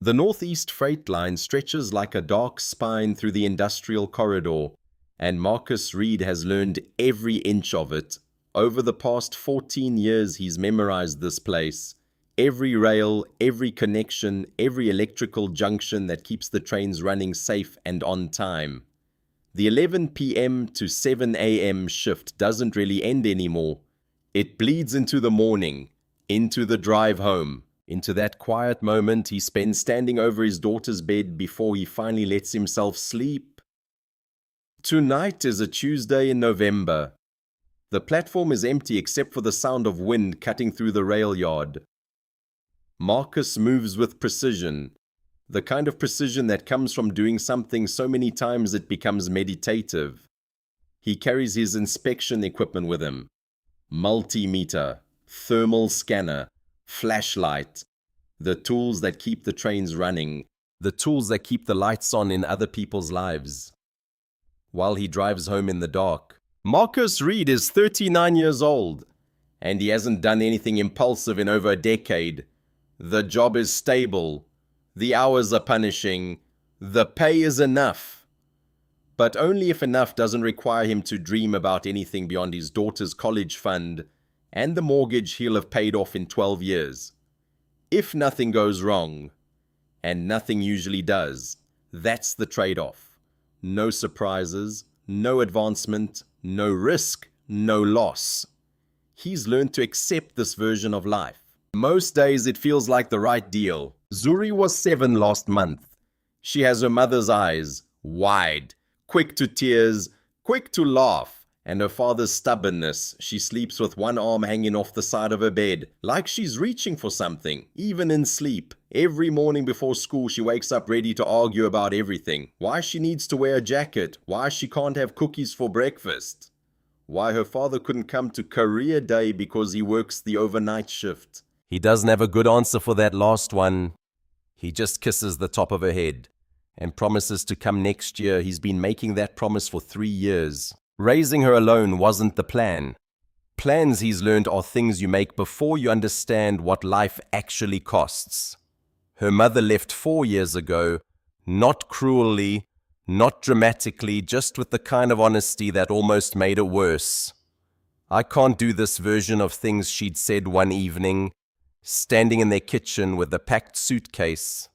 The Northeast Freight Line stretches like a dark spine through the industrial corridor, and Marcus Reed has learned every inch of it. Over the past 14 years, he's memorized this place. Every rail, every connection, every electrical junction that keeps the trains running safe and on time. The 11 p.m. to 7 a.m. shift doesn't really end anymore. It bleeds into the morning, into the drive home, into that quiet moment he spends standing over his daughter's bed before he finally lets himself sleep. Tonight is a Tuesday in November. The platform is empty except for the sound of wind cutting through the rail yard. Marcus moves with precision, the kind of precision that comes from doing something so many times it becomes meditative. He carries his inspection equipment with him. Multimeter, thermal scanner, flashlight, the tools that keep the trains running, the tools that keep the lights on in other people's lives. While he drives home in the dark, Marcus Reed is 39 years old, and he hasn't done anything impulsive in over a decade. The job is stable, the hours are punishing, the pay is enough. But only if enough doesn't require him to dream about anything beyond his daughter's college fund and the mortgage he'll have paid off in 12 years. If nothing goes wrong, and nothing usually does, that's the trade-off. No surprises, no advancement, no risk, no loss. He's learned to accept this version of life. Most days it feels like the right deal. Zuri was 7 last month. She has her mother's eyes, wide, quick to tears, quick to laugh, and her father's stubbornness. She sleeps with one arm hanging off the side of her bed, like she's reaching for something, even in sleep. Every morning before school she wakes up ready to argue about everything. Why she needs to wear a jacket, why she can't have cookies for breakfast, why her father couldn't come to career day because he works the overnight shift. He doesn't have a good answer for that last one. He just kisses the top of her head and promises to come next year. He's been making that promise for 3 years. Raising her alone wasn't the plan. Plans, he's learned, are things you make before you understand what life actually costs. Her mother left 4 years ago, not cruelly, not dramatically, just with the kind of honesty that almost made it worse. I can't do this version of things she'd said one evening, standing in their kitchen with a packed suitcase,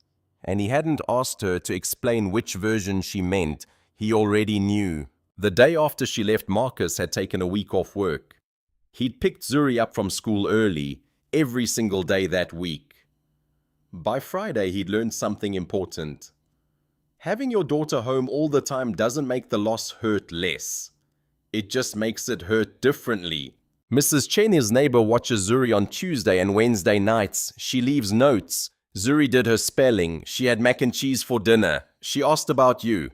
and he hadn't asked her to explain which version she meant. He already knew. The day after she left, Marcus had taken a week off work. He'd picked Zuri up from school early, every single day that week. By Friday, he'd learned something important. Having your daughter home all the time doesn't make the loss hurt less. It just makes it hurt differently. Mrs. Chen, his neighbor, watches Zuri on Tuesday and Wednesday nights. She leaves notes. Zuri did her spelling. She had mac and cheese for dinner. She asked about you.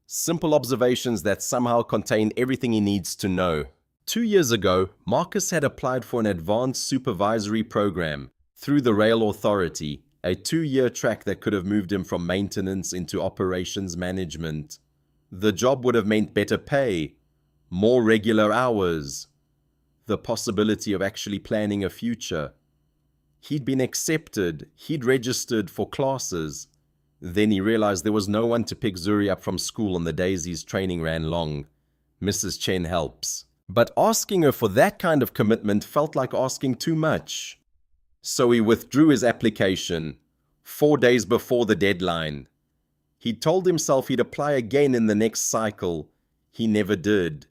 Simple observations that somehow contain everything he needs to know. 2 years ago, Marcus had applied for an advanced supervisory program through the Rail Authority, a 2-year track that could have moved him from maintenance into operations management. The job would have meant better pay, more regular hours, the possibility of actually planning a future. He'd been accepted, he'd registered for classes. Then he realized there was no one to pick Zuri up from school on the days his training ran long. Mrs. Chen helps. But asking her for that kind of commitment felt like asking too much. So he withdrew his application 4 days before the deadline. He'd told himself he'd apply again in the next cycle. He never did.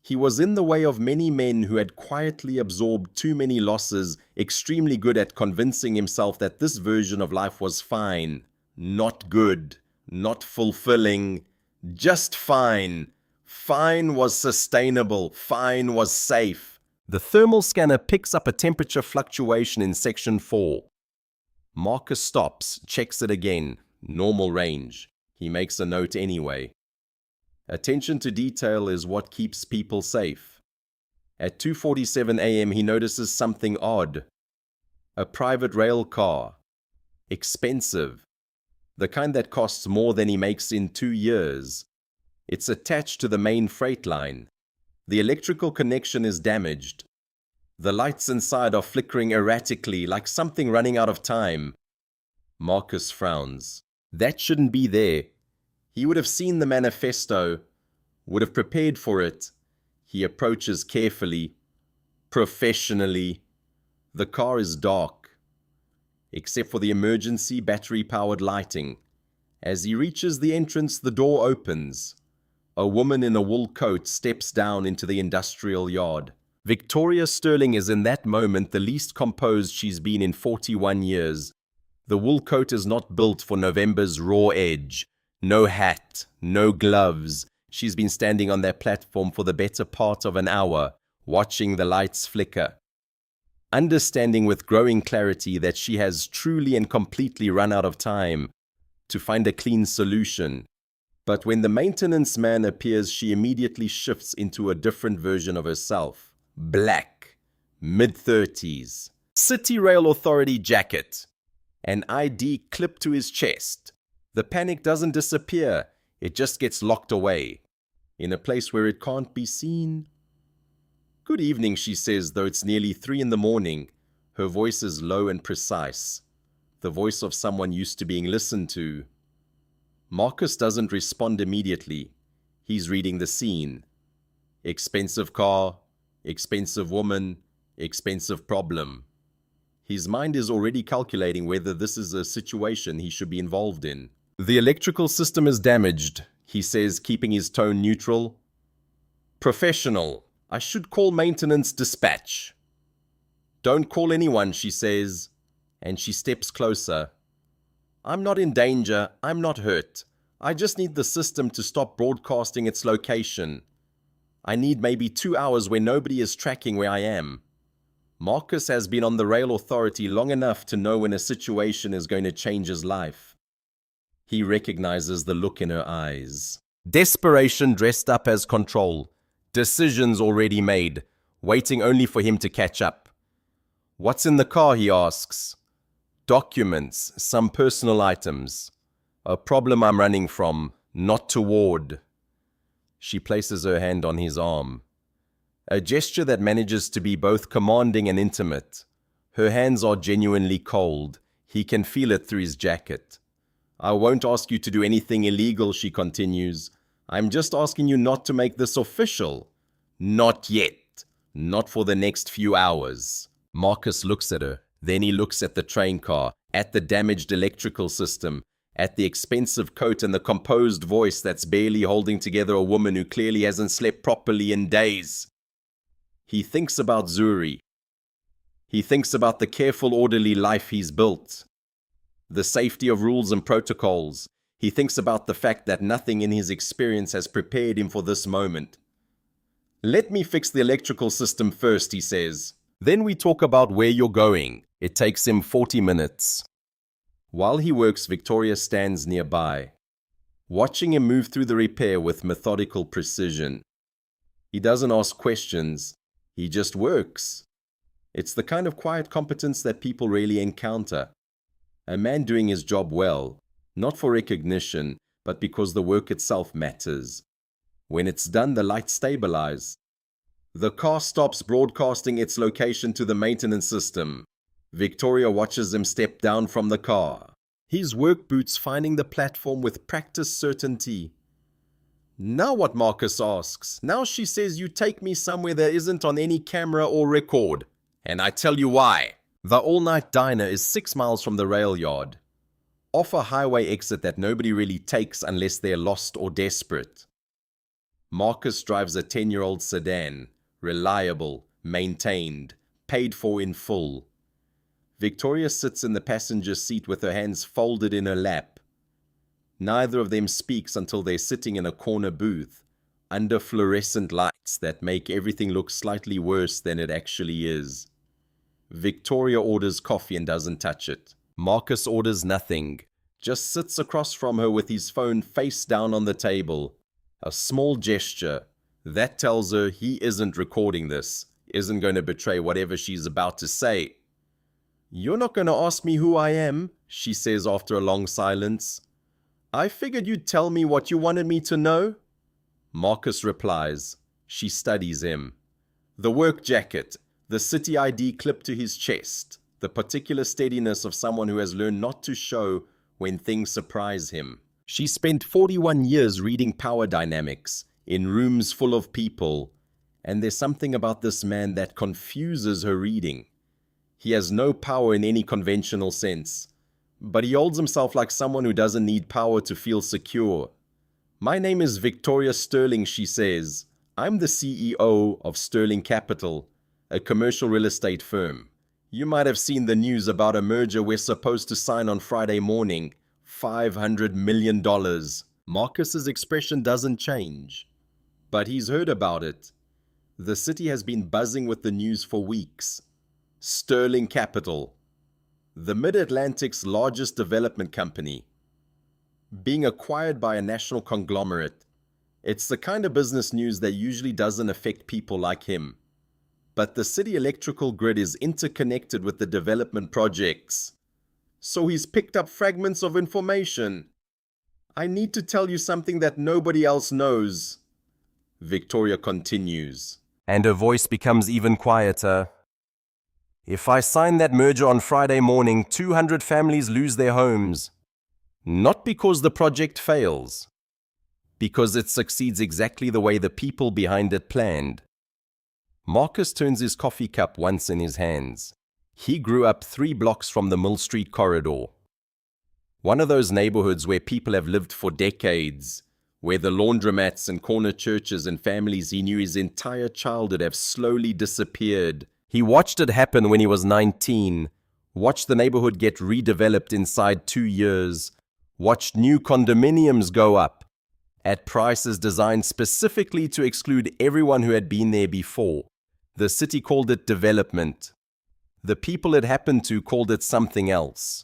He was in the way of many men who had quietly absorbed too many losses, extremely good at convincing himself that this version of life was fine. Not good, not fulfilling, just fine. Fine was sustainable, fine was safe. The thermal scanner picks up a temperature fluctuation in section 4. Marcus stops, checks it again. Normal range. He makes a note anyway. Attention to detail is what keeps people safe. At 2:47 a.m. he notices something odd. A private rail car. Expensive. The kind that costs more than he makes in 2 years. It's attached to the main freight line. The electrical connection is damaged. The lights inside are flickering erratically, like something running out of time. Marcus frowns. That shouldn't be there. He would have seen the manifesto, would have prepared for it. He approaches carefully, professionally. The car is dark, except for the emergency battery-powered lighting. As he reaches the entrance, the door opens. A woman in a wool coat steps down into the industrial yard. Victoria Sterling is in that moment the least composed she's been in 41 years. The wool coat is not built for November's raw edge. No hat, no gloves. She's been standing on that platform for the better part of an hour, watching the lights flicker, understanding with growing clarity that she has truly and completely run out of time to find a clean solution. But when the maintenance man appears, she immediately shifts into a different version of herself. Black, mid-30s, City Rail Authority jacket, an ID clipped to his chest. The panic doesn't disappear, it just gets locked away, in a place where it can't be seen. "Good evening," she says, though it's nearly 3 in the morning. Her voice is low and precise, the voice of someone used to being listened to. Marcus doesn't respond immediately. He's reading the scene. Expensive car, expensive woman, expensive problem. His mind is already calculating whether this is a situation he should be involved in. "The electrical system is damaged," he says, keeping his tone neutral. "Professional. I should call maintenance dispatch." "Don't call anyone," she says, and she steps closer. "I'm not in danger. I'm not hurt. I just need the system to stop broadcasting its location. I need maybe 2 hours where nobody is tracking where I am." Marcus has been on the rail authority long enough to know when a situation is going to change his life. He recognizes the look in her eyes. Desperation dressed up as control. Decisions already made, waiting only for him to catch up. "What's in the car?" he asks. "Documents, some personal items. A problem I'm running from, not toward." She places her hand on his arm. A gesture that manages to be both commanding and intimate. Her hands are genuinely cold. He can feel it through his jacket. "I won't ask you to do anything illegal," she continues. "I'm just asking you not to make this official. Not yet. Not for the next few hours." Marcus looks at her. Then he looks at the train car, at the damaged electrical system, at the expensive coat and the composed voice that's barely holding together a woman who clearly hasn't slept properly in days. He thinks about Zuri. He thinks about the careful, orderly life he's built, the safety of rules and protocols. He thinks about the fact that nothing in his experience has prepared him for this moment. "Let me fix the electrical system first," he says. "Then we talk about where you're going." It takes him 40 minutes. While he works, Victoria stands nearby, watching him move through the repair with methodical precision. He doesn't ask questions, he just works. It's the kind of quiet competence that people rarely encounter. A man doing his job well, not for recognition, but because the work itself matters. When it's done, the lights stabilize. The car stops broadcasting its location to the maintenance system. Victoria watches him step down from the car, his work boots finding the platform with practiced certainty. "Now what?" Marcus asks. "Now," she says, "you take me somewhere that isn't on any camera or record. And I tell you why." The all-night diner is 6 miles from the rail yard, off a highway exit that nobody really takes unless they're lost or desperate. Marcus drives a 10-year-old sedan, reliable, maintained, paid for in full. Victoria sits in the passenger seat with her hands folded in her lap. Neither of them speaks until they're sitting in a corner booth, under fluorescent lights that make everything look slightly worse than it actually is. Victoria orders coffee and doesn't touch it. Marcus orders nothing, just sits across from her with his phone face down on the table. A small gesture that tells her he isn't recording this, isn't going to betray whatever she's about to say. "You're not going to ask me who I am," she says after a long silence. "I figured you'd tell me what you wanted me to know." Marcus replies. She studies him. The work jacket, the city ID clipped to his chest, the particular steadiness of someone who has learned not to show when things surprise him. She spent 41 years reading power dynamics in rooms full of people, and there's something about this man that confuses her reading. He has no power in any conventional sense, but he holds himself like someone who doesn't need power to feel secure. "My name is Victoria Sterling," she says. "I'm the CEO of Sterling Capital, a commercial real estate firm. You might have seen the news about a merger we're supposed to sign on Friday morning. $500 million. Marcus's expression doesn't change, but he's heard about it. The city has been buzzing with the news for weeks. Sterling Capital, the Mid-Atlantic's largest development company, being acquired by a national conglomerate. It's the kind of business news that usually doesn't affect people like him. But the city electrical grid is interconnected with the development projects. So he's picked up fragments of information. I need to tell you something that nobody else knows," Victoria continues. And her voice becomes even quieter. "If I sign that merger on Friday morning, 200 families lose their homes. Not because the project fails, because it succeeds exactly the way the people behind it planned." Marcus turns his coffee cup once in his hands. He grew up 3 blocks from the Mill Street corridor. One of those neighborhoods where people have lived for decades, where the laundromats and corner churches and families he knew his entire childhood have slowly disappeared. He watched it happen when he was 19, watched the neighborhood get redeveloped inside 2 years, watched new condominiums go up at prices designed specifically to exclude everyone who had been there before. The city called it development. The people it happened to called it something else.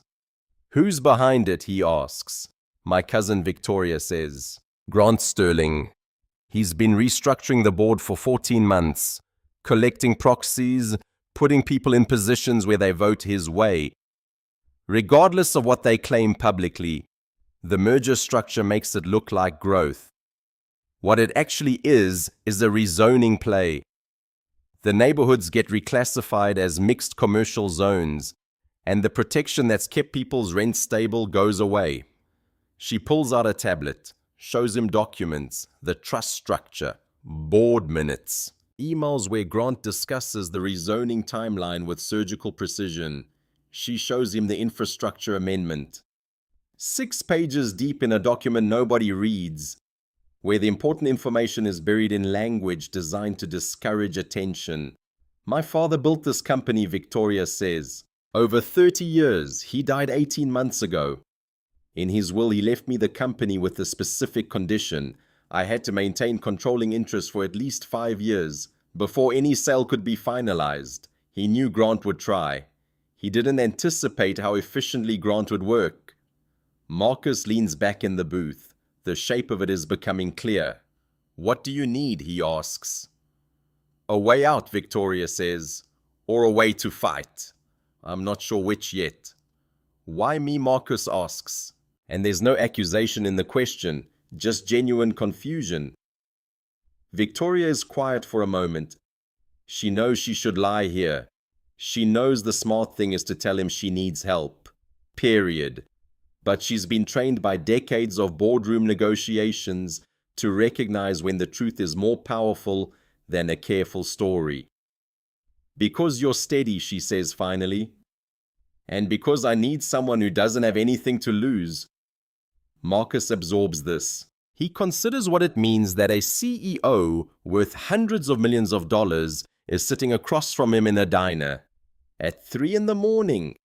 "Who's behind it?" he asks. "My cousin Victoria says. Grant Sterling. He's been restructuring the board for 14 months, collecting proxies, putting people in positions where they vote his way. Regardless of what they claim publicly, the merger structure makes it look like growth. What it actually is a rezoning play. The neighborhoods get reclassified as mixed commercial zones, and the protection that's kept people's rent stable goes away." She pulls out a tablet, shows him documents, the trust structure, board minutes, emails where Grant discusses the rezoning timeline with surgical precision. She shows him the infrastructure amendment. 6 pages deep in a document nobody reads, where the important information is buried in language designed to discourage attention. "My father built this company," Victoria says. "Over 30 years. He died 18 months ago. In his will, he left me the company with a specific condition. I had to maintain controlling interest for at least 5 years before any sale could be finalized. He knew Grant would try. He didn't anticipate how efficiently Grant would work." Marcus leans back in the booth. The shape of it is becoming clear. "What do you need?" he asks. "A way out," Victoria says, "or a way to fight. I'm not sure which yet." "Why me?" Marcus asks. And there's no accusation in the question, just genuine confusion. Victoria is quiet for a moment. She knows she should lie here. She knows the smart thing is to tell him she needs help. Period. But she's been trained by decades of boardroom negotiations to recognize when the truth is more powerful than a careful story. "Because you're steady," she says finally. "And because I need someone who doesn't have anything to lose." Marcus absorbs this. He considers what it means that a CEO worth hundreds of millions of dollars is sitting across from him in a diner at 3 in the morning,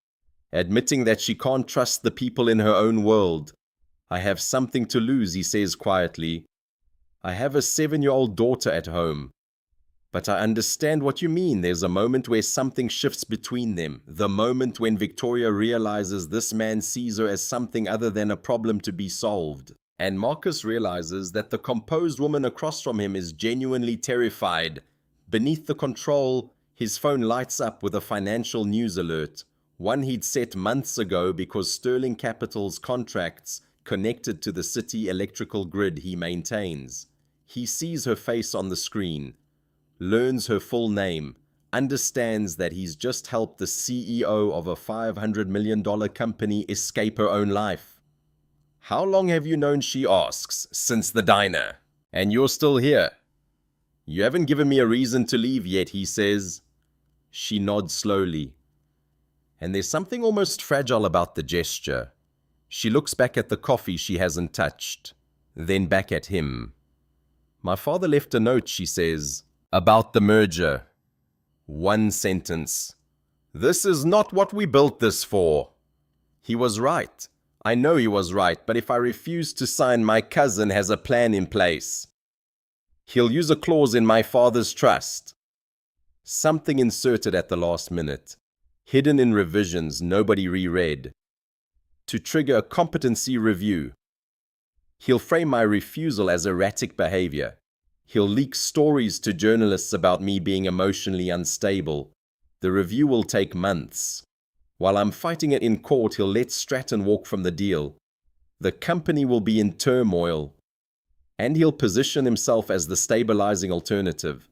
admitting that she can't trust the people in her own world. "I have something to lose," he says quietly. "I have a 7-year-old daughter at home. But I understand what you mean." There's a moment where something shifts between them. The moment when Victoria realizes this man sees her as something other than a problem to be solved. And Marcus realizes that the composed woman across from him is genuinely terrified. Beneath the control, his phone lights up with a financial news alert. One he'd set months ago because Sterling Capital's contracts connected to the city electrical grid he maintains. He sees her face on the screen, learns her full name, understands that he's just helped the CEO of a $500 million company escape her own life. "How long have you known?" she asks. "Since the diner. And you're still here." "You haven't given me a reason to leave yet," he says. She nods slowly. And there's something almost fragile about the gesture. She looks back at the coffee she hasn't touched, then back at him. "My father left a note," she says, "about the merger. One sentence. This is not what we built this for." He was right. I know he was right, but if I refuse to sign, my cousin has a plan in place. He'll use a clause in my father's trust. Something inserted at the last minute, hidden in revisions nobody reread, to trigger a competency review. He'll frame my refusal as erratic behavior. He'll leak stories to journalists about me being emotionally unstable. The review will take months. While I'm fighting it in court, he'll let Stratton walk from the deal. The company will be in turmoil. And he'll position himself as the stabilizing alternative.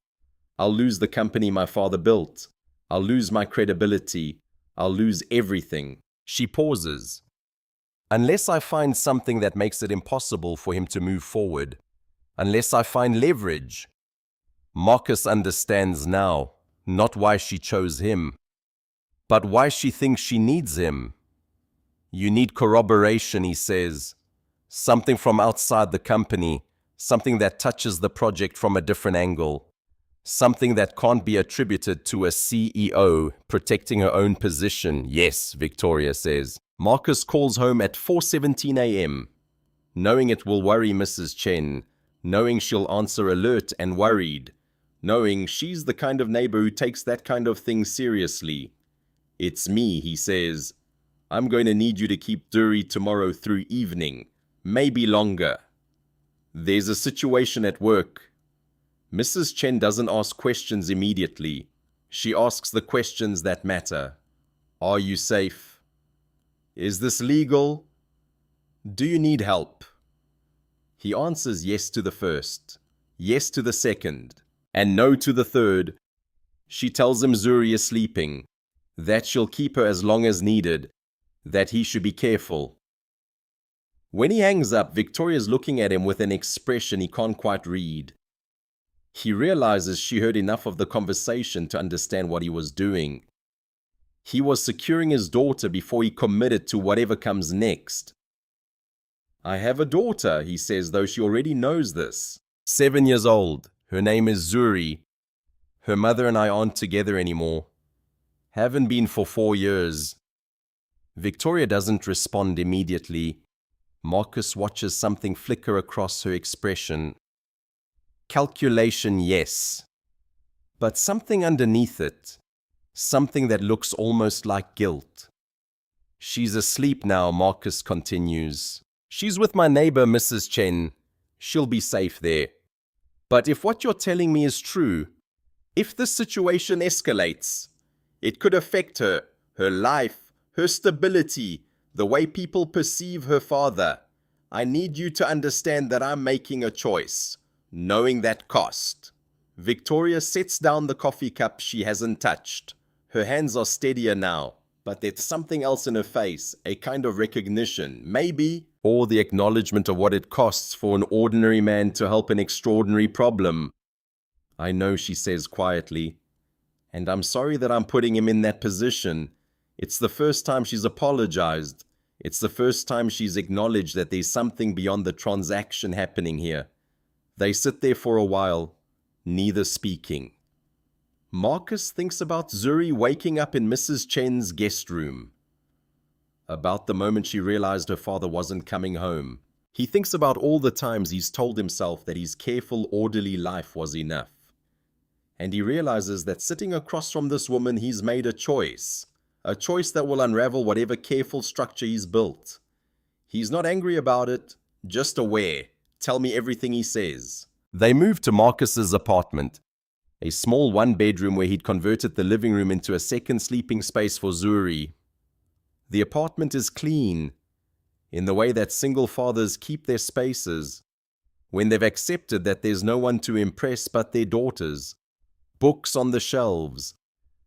I'll lose the company my father built. I'll lose my credibility. I'll lose everything. She pauses. Unless I find something that makes it impossible for him to move forward. Unless I find leverage. Marcus understands now, not why she chose him, but why she thinks she needs him. "You need corroboration," he says. "Something from outside the company, something that touches the project from a different angle. Something that can't be attributed to a CEO protecting her own position." "Yes," Victoria says. Marcus calls home at 4:17 a.m., knowing it will worry Mrs. Chen, knowing she'll answer alert and worried, knowing she's the kind of neighbor who takes that kind of thing seriously. "It's me," he says. "I'm going to need you to keep Dury tomorrow through evening, maybe longer. There's a situation at work." Mrs. Chen doesn't ask questions immediately. She asks the questions that matter. "Are you safe? Is this legal? Do you need help?" He answers yes to the first, yes to the second, and no to the third. She tells him Zuri is sleeping, that she'll keep her as long as needed, that he should be careful. When he hangs up, Victoria's looking at him with an expression he can't quite read. He realizes she heard enough of the conversation to understand what he was doing. He was securing his daughter before he committed to whatever comes next. "I have a daughter," he says, though she already knows this. 7 years old. Her name is Zuri. Her mother and I aren't together anymore. Haven't been for 4 years. Victoria doesn't respond immediately. Marcus watches something flicker across her expression. Calculation, yes. But something underneath it. Something that looks almost like guilt. "She's asleep now," Marcus continues. "She's with my neighbor, Mrs. Chen. She'll be safe there. But if what you're telling me is true, if this situation escalates, it could affect her, her life, her stability, the way people perceive her father. I need you to understand that I'm making a choice, knowing that cost." Victoria sets down the coffee cup she hasn't touched. Her hands are steadier now, but there's something else in her face, a kind of recognition, maybe, or the acknowledgement of what it costs for an ordinary man to help an extraordinary problem. "I know," she says quietly, "and I'm sorry that I'm putting him in that position. It's the first time she's apologized. It's the first time she's acknowledged that there's something beyond the transaction happening here." They sit there for a while, neither speaking. Marcus thinks about Zuri waking up in Mrs. Chen's guest room. About the moment she realized her father wasn't coming home. He thinks about all the times he's told himself that his careful, orderly life was enough. And he realizes that sitting across from this woman, he's made a choice that will unravel whatever careful structure he's built. He's not angry about it, just aware. Tell me everything, he says. They move to Marcus's apartment, a small one-bedroom where he'd converted the living room into a second sleeping space for Zuri. The apartment is clean, in the way that single fathers keep their spaces, when they've accepted that there's no one to impress but their daughters. Books on the shelves,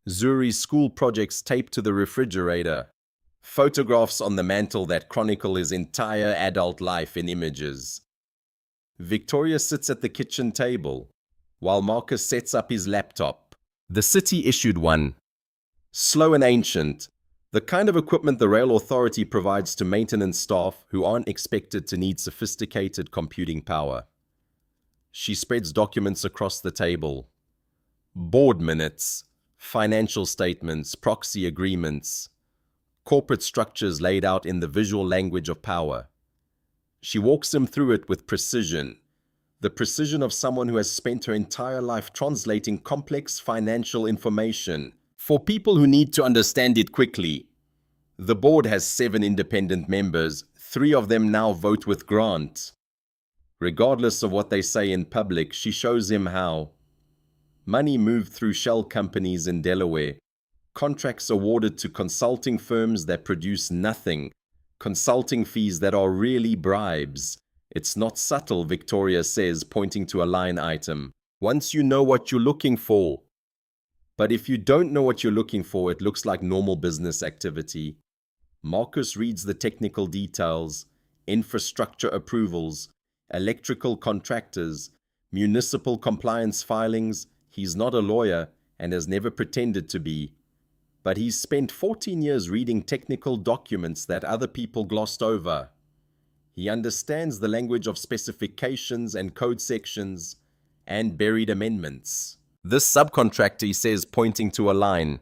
Zuri's school projects taped to the refrigerator. Photographs on the mantle that chronicle his entire adult life in images. Victoria sits at the kitchen table, while Marcus sets up his laptop. The city issued one. Slow and ancient, the kind of equipment the rail authority provides to maintenance staff who aren't expected to need sophisticated computing power. She spreads documents across the table. Board minutes, financial statements, proxy agreements, corporate structures laid out in the visual language of power. She walks him through it with precision, the precision of someone who has spent her entire life translating complex financial information for people who need to understand it quickly. The board has 7 independent members, 3 of them now vote with Grant. Regardless of what they say in public, she shows him how. Money moved through shell companies in Delaware, contracts awarded to consulting firms that produce nothing, consulting fees that are really bribes. It's not subtle, Victoria says, pointing to a line item. Once you know what you're looking for. But if you don't know what you're looking for, it looks like normal business activity. Marcus reads the technical details, infrastructure approvals, electrical contractors, municipal compliance filings. He's not a lawyer and has never pretended to be. But he's spent 14 years reading technical documents that other people glossed over. He understands the language of specifications and code sections and buried amendments. This subcontractor, he says, pointing to a line.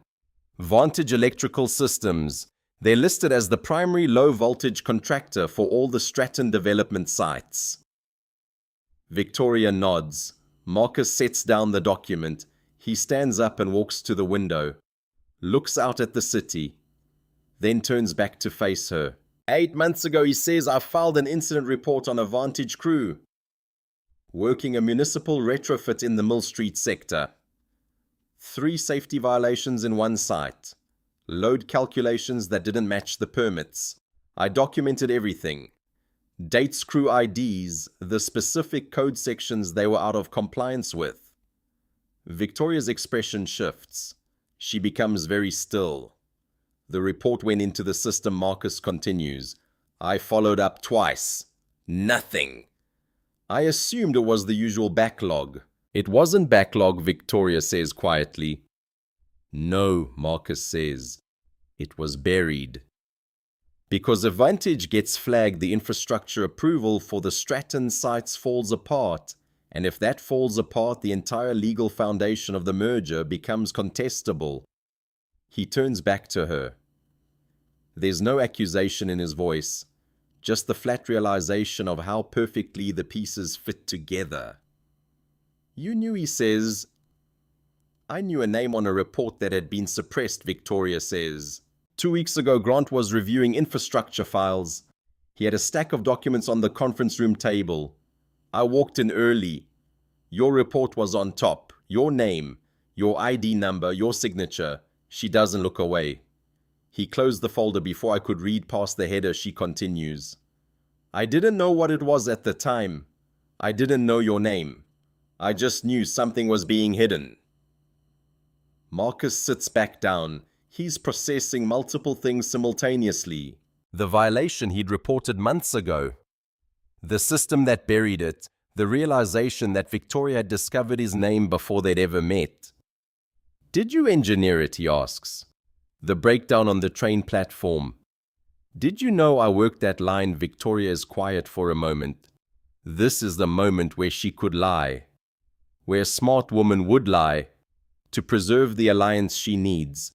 Vantage Electrical Systems. They're listed as the primary low-voltage contractor for all the Stratton development sites. Victoria nods. Marcus sets down the document. He stands up and walks to the window, looks out at the city, then turns back to face her. 8 months ago, he says, I filed an incident report on a Vantage crew working a municipal retrofit in the Mill Street sector. 3 safety violations in one site. Load calculations that didn't match the permits. I documented everything. Dates, crew IDs, the specific code sections they were out of compliance with. Victoria's expression shifts. She becomes very still. The report went into the system. Marcus continues. I followed up twice. Nothing. I assumed it was the usual backlog. It wasn't backlog, Victoria says quietly. No, Marcus says. It was buried. Because if Vantage gets flagged, the infrastructure approval for the Stratton sites falls apart. And if that falls apart, the entire legal foundation of the merger becomes contestable. He turns back to her. There's no accusation in his voice, just the flat realization of how perfectly the pieces fit together. You knew, he says. I knew a name on a report that had been suppressed, Victoria says. 2 weeks ago, Grant was reviewing infrastructure files. He had a stack of documents on the conference room table. I walked in early. Your report was on top. Your name, your ID number, your signature. She doesn't look away. He closed the folder before I could read past the header. She continues. I didn't know what it was at the time. I didn't know your name. I just knew something was being hidden. Marcus sits back down. He's processing multiple things simultaneously. The violation he'd reported months ago. The system that buried it. The realization that Victoria had discovered his name before they'd ever met. Did you engineer it, he asks. The breakdown on the train platform. Did you know I worked that line? Victoria is quiet for a moment. This is the moment where she could lie. Where a smart woman would lie. To preserve the alliance she needs.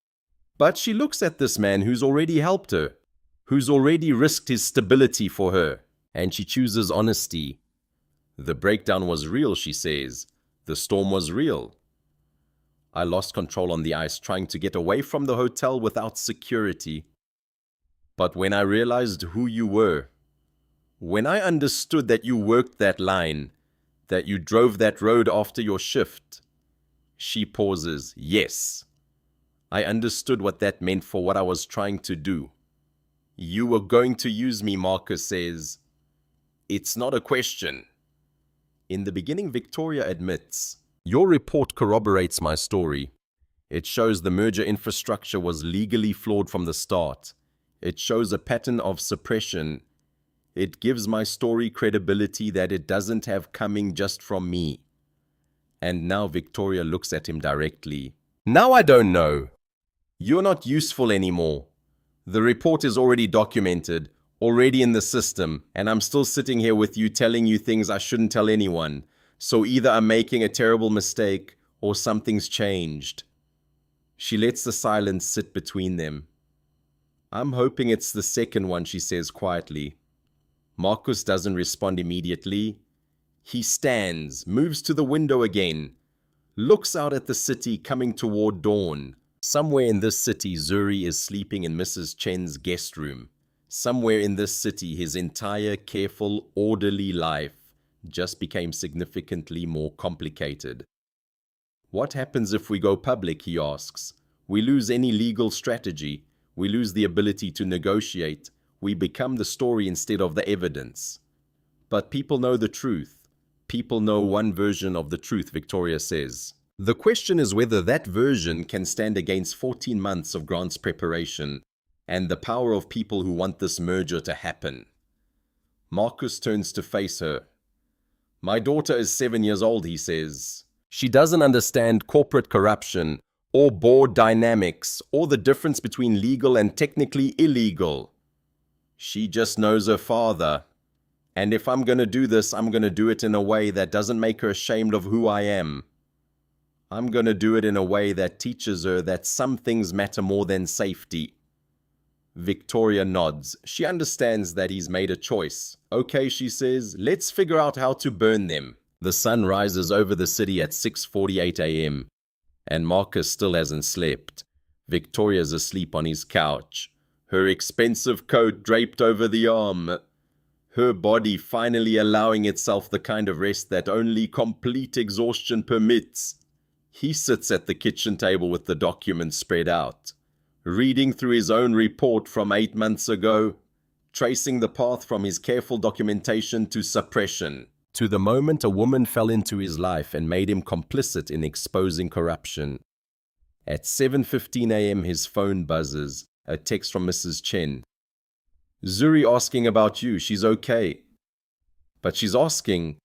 But she looks at this man who's already helped her. Who's already risked his stability for her. And she chooses honesty. The breakdown was real, she says. The storm was real. I lost control on the ice, trying to get away from the hotel without security. But when I realized who you were, when I understood that you worked that line, that you drove that road after your shift, she pauses. Yes. I understood what that meant for what I was trying to do. You were going to use me, Marcus says. It's not a question. In the beginning, Victoria admits, your report corroborates my story. It shows the merger infrastructure was legally flawed from the start. It shows a pattern of suppression. It gives my story credibility that it doesn't have coming just from me. And now Victoria looks at him directly. Now I don't know. You're not useful anymore. The report is already documented, already in the system, and I'm still sitting here with you telling you things I shouldn't tell anyone. So either I'm making a terrible mistake or something's changed. She lets the silence sit between them. I'm hoping it's the second one, she says quietly. Marcus doesn't respond immediately. He stands, moves to the window again, looks out at the city coming toward dawn. Somewhere in this city, Zuri is sleeping in Mrs. Chen's guest room. Somewhere in this city, his entire careful, orderly life just became significantly more complicated. What happens if we go public, he asks. We lose any legal strategy. We lose the ability to negotiate. We become the story instead of the evidence. But people know the truth. People know one version of the truth, Victoria says. The question is whether that version can stand against 14 months of Grant's preparation and the power of people who want this merger to happen. Marcus turns to face her. My daughter is 7 years old, he says. She doesn't understand corporate corruption or board dynamics or the difference between legal and technically illegal. She just knows her father. And if I'm going to do this, I'm going to do it in a way that doesn't make her ashamed of who I am. I'm going to do it in a way that teaches her that some things matter more than safety. Victoria nods. She understands that he's made a choice. Okay, she says, let's figure out how to burn them. The sun rises over the city at 6:48 a.m. and Marcus still hasn't slept. Victoria's asleep on his couch, her expensive coat draped over the arm. Her body finally allowing itself the kind of rest that only complete exhaustion permits. He sits at the kitchen table with the documents spread out, reading through his own report from 8 months ago, tracing the path from his careful documentation to suppression, to the moment a woman fell into his life and made him complicit in exposing corruption. At 7:15 a.m. his phone buzzes, a text from Mrs. Chen. Zuri asking about you, she's okay. But she's asking,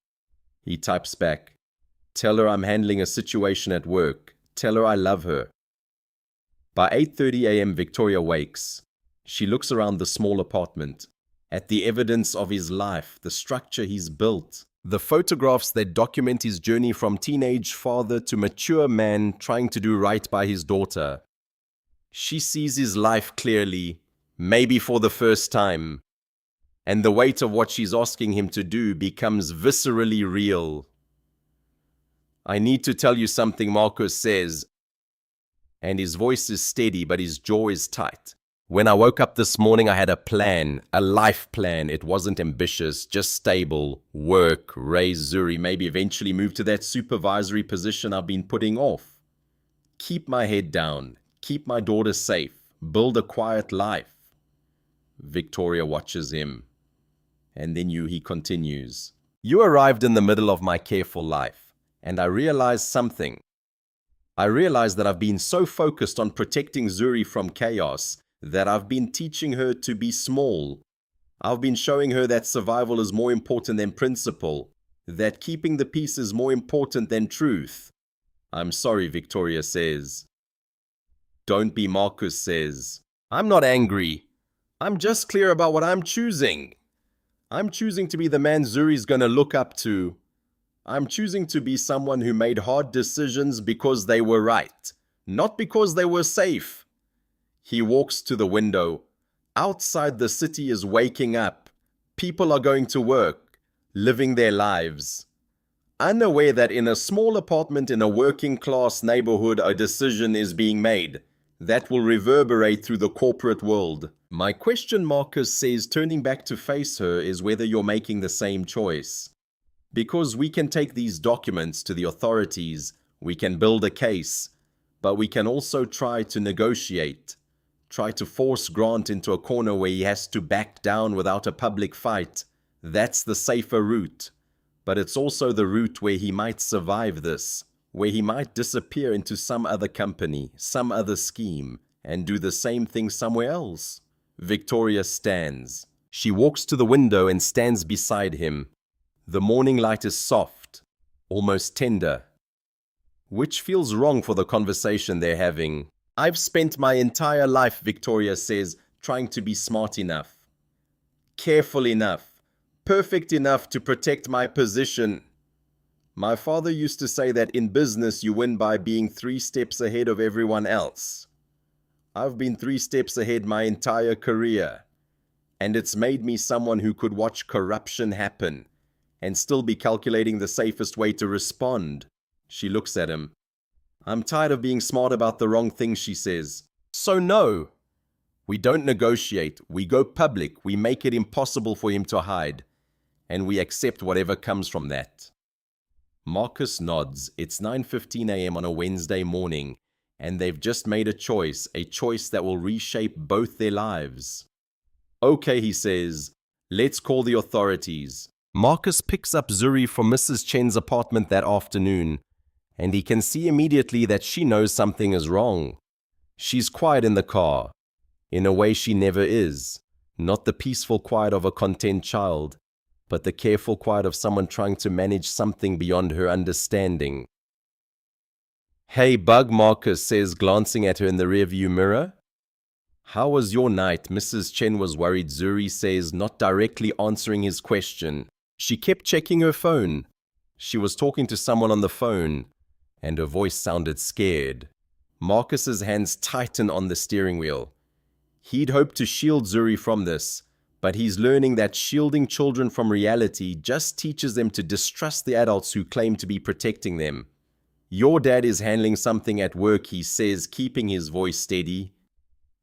he types back, tell her I'm handling a situation at work. Tell her I love her. By 8:30 a.m. Victoria wakes. She looks around the small apartment, at the evidence of his life, the structure he's built, the photographs that document his journey from teenage father to mature man trying to do right by his daughter. She sees his life clearly, maybe for the first time, and the weight of what she's asking him to do becomes viscerally real. I need to tell you something, Marcus says, and his voice is steady, but his jaw is tight. When I woke up this morning, I had a plan, a life plan. It wasn't ambitious, just stable. Work, raise Zuri, maybe eventually move to that supervisory position I've been putting off. Keep my head down, keep my daughter safe, build a quiet life. Victoria watches him. And then he continues. You arrived in the middle of my careful life, and I realized something. I realized that I've been so focused on protecting Zuri from chaos that I've been teaching her to be small. I've been showing her that survival is more important than principle, that keeping the peace is more important than truth. I'm sorry, Victoria says. Don't be, Marcus says. I'm not angry. I'm just clear about what I'm choosing. I'm choosing to be the man Zuri's gonna look up to. I'm choosing to be someone who made hard decisions because they were right, not because they were safe. He walks to the window. Outside, the city is waking up. People are going to work, living their lives. Unaware that in a small apartment in a working-class neighborhood, a decision is being made that will reverberate through the corporate world. My question, Marcus says, turning back to face her, is whether you're making the same choice. Because we can take these documents to the authorities, we can build a case, but we can also try to negotiate, try to force Grant into a corner where he has to back down without a public fight. That's the safer route, but it's also the route where he might survive this, where he might disappear into some other company, some other scheme, and do the same thing somewhere else. Victoria stands. She walks to the window and stands beside him. The morning light is soft, almost tender, which feels wrong for the conversation they're having. I've spent my entire life, Victoria says, trying to be smart enough, careful enough, perfect enough to protect my position. My father used to say that in business you win by being 3 steps ahead of everyone else. I've been 3 steps ahead my entire career, and it's made me someone who could watch corruption happen and still be calculating the safest way to respond. She looks at him. I'm tired of being smart about the wrong things, she says. So no, we don't negotiate. We go public. We make it impossible for him to hide, and we accept whatever comes from that. Marcus nods. It's 9:15 a.m. on a Wednesday morning, and they've just made a choice that will reshape both their lives. Okay, he says, let's call the authorities. Marcus picks up Zuri from Mrs. Chen's apartment that afternoon, and he can see immediately that she knows something is wrong. She's quiet in the car, in a way she never is. Not the peaceful quiet of a content child, but the careful quiet of someone trying to manage something beyond her understanding. Hey, Bug, Marcus says, glancing at her in the rearview mirror. How was your night? Mrs. Chen was worried, Zuri says, not directly answering his question. She kept checking her phone. She was talking to someone on the phone, and her voice sounded scared. Marcus's hands tighten on the steering wheel. He'd hoped to shield Zuri from this, but he's learning that shielding children from reality just teaches them to distrust the adults who claim to be protecting them. Your dad is handling something at work, he says, keeping his voice steady.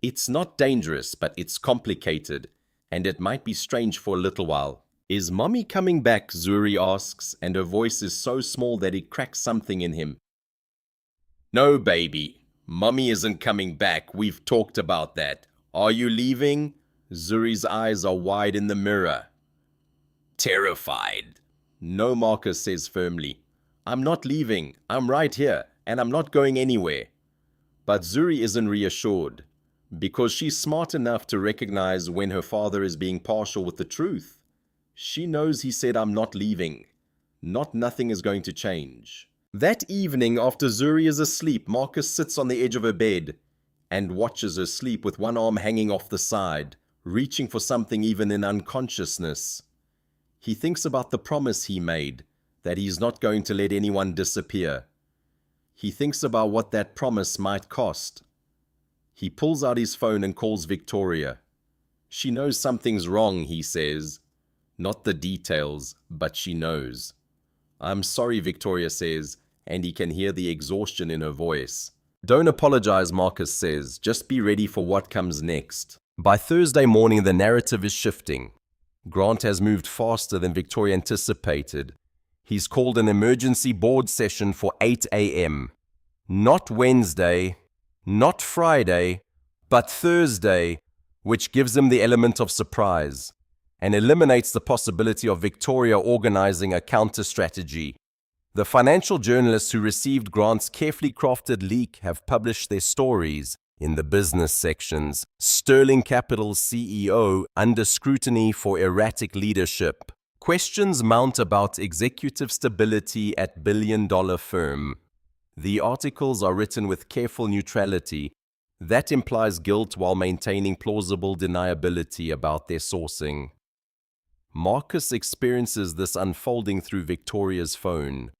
It's not dangerous, but it's complicated, and it might be strange for a little while. Is Mommy coming back? Zuri asks, and her voice is so small that it cracks something in him. No, baby. Mommy isn't coming back. We've talked about that. Are you leaving? Zuri's eyes are wide in the mirror. Terrified. No, Marcus says firmly. I'm not leaving. I'm right here, and I'm not going anywhere. But Zuri isn't reassured, because she's smart enough to recognize when her father is being partial with the truth. She knows he said, I'm not leaving. Nothing is going to change. That evening, after Zuri is asleep, Marcus sits on the edge of her bed and watches her sleep with one arm hanging off the side, reaching for something even in unconsciousness. He thinks about the promise he made, that he's not going to let anyone disappear. He thinks about what that promise might cost. He pulls out his phone and calls Victoria. She knows something's wrong, he says. Not the details, but she knows. I'm sorry, Victoria says, and he can hear the exhaustion in her voice. Don't apologize, Marcus says. Just be ready for what comes next. By Thursday morning, the narrative is shifting. Grant has moved faster than Victoria anticipated. He's called an emergency board session for 8 a.m. Not Wednesday, not Friday, but Thursday, which gives him the element of surprise and eliminates the possibility of Victoria organizing a counter-strategy. The financial journalists who received Grant's carefully crafted leak have published their stories in the business sections. Sterling Capital's CEO under scrutiny for erratic leadership. Questions mount about executive stability at billion-dollar firm. The articles are written with careful neutrality. That implies guilt while maintaining plausible deniability about their sourcing. Marcus experiences this unfolding through Victoria's phone,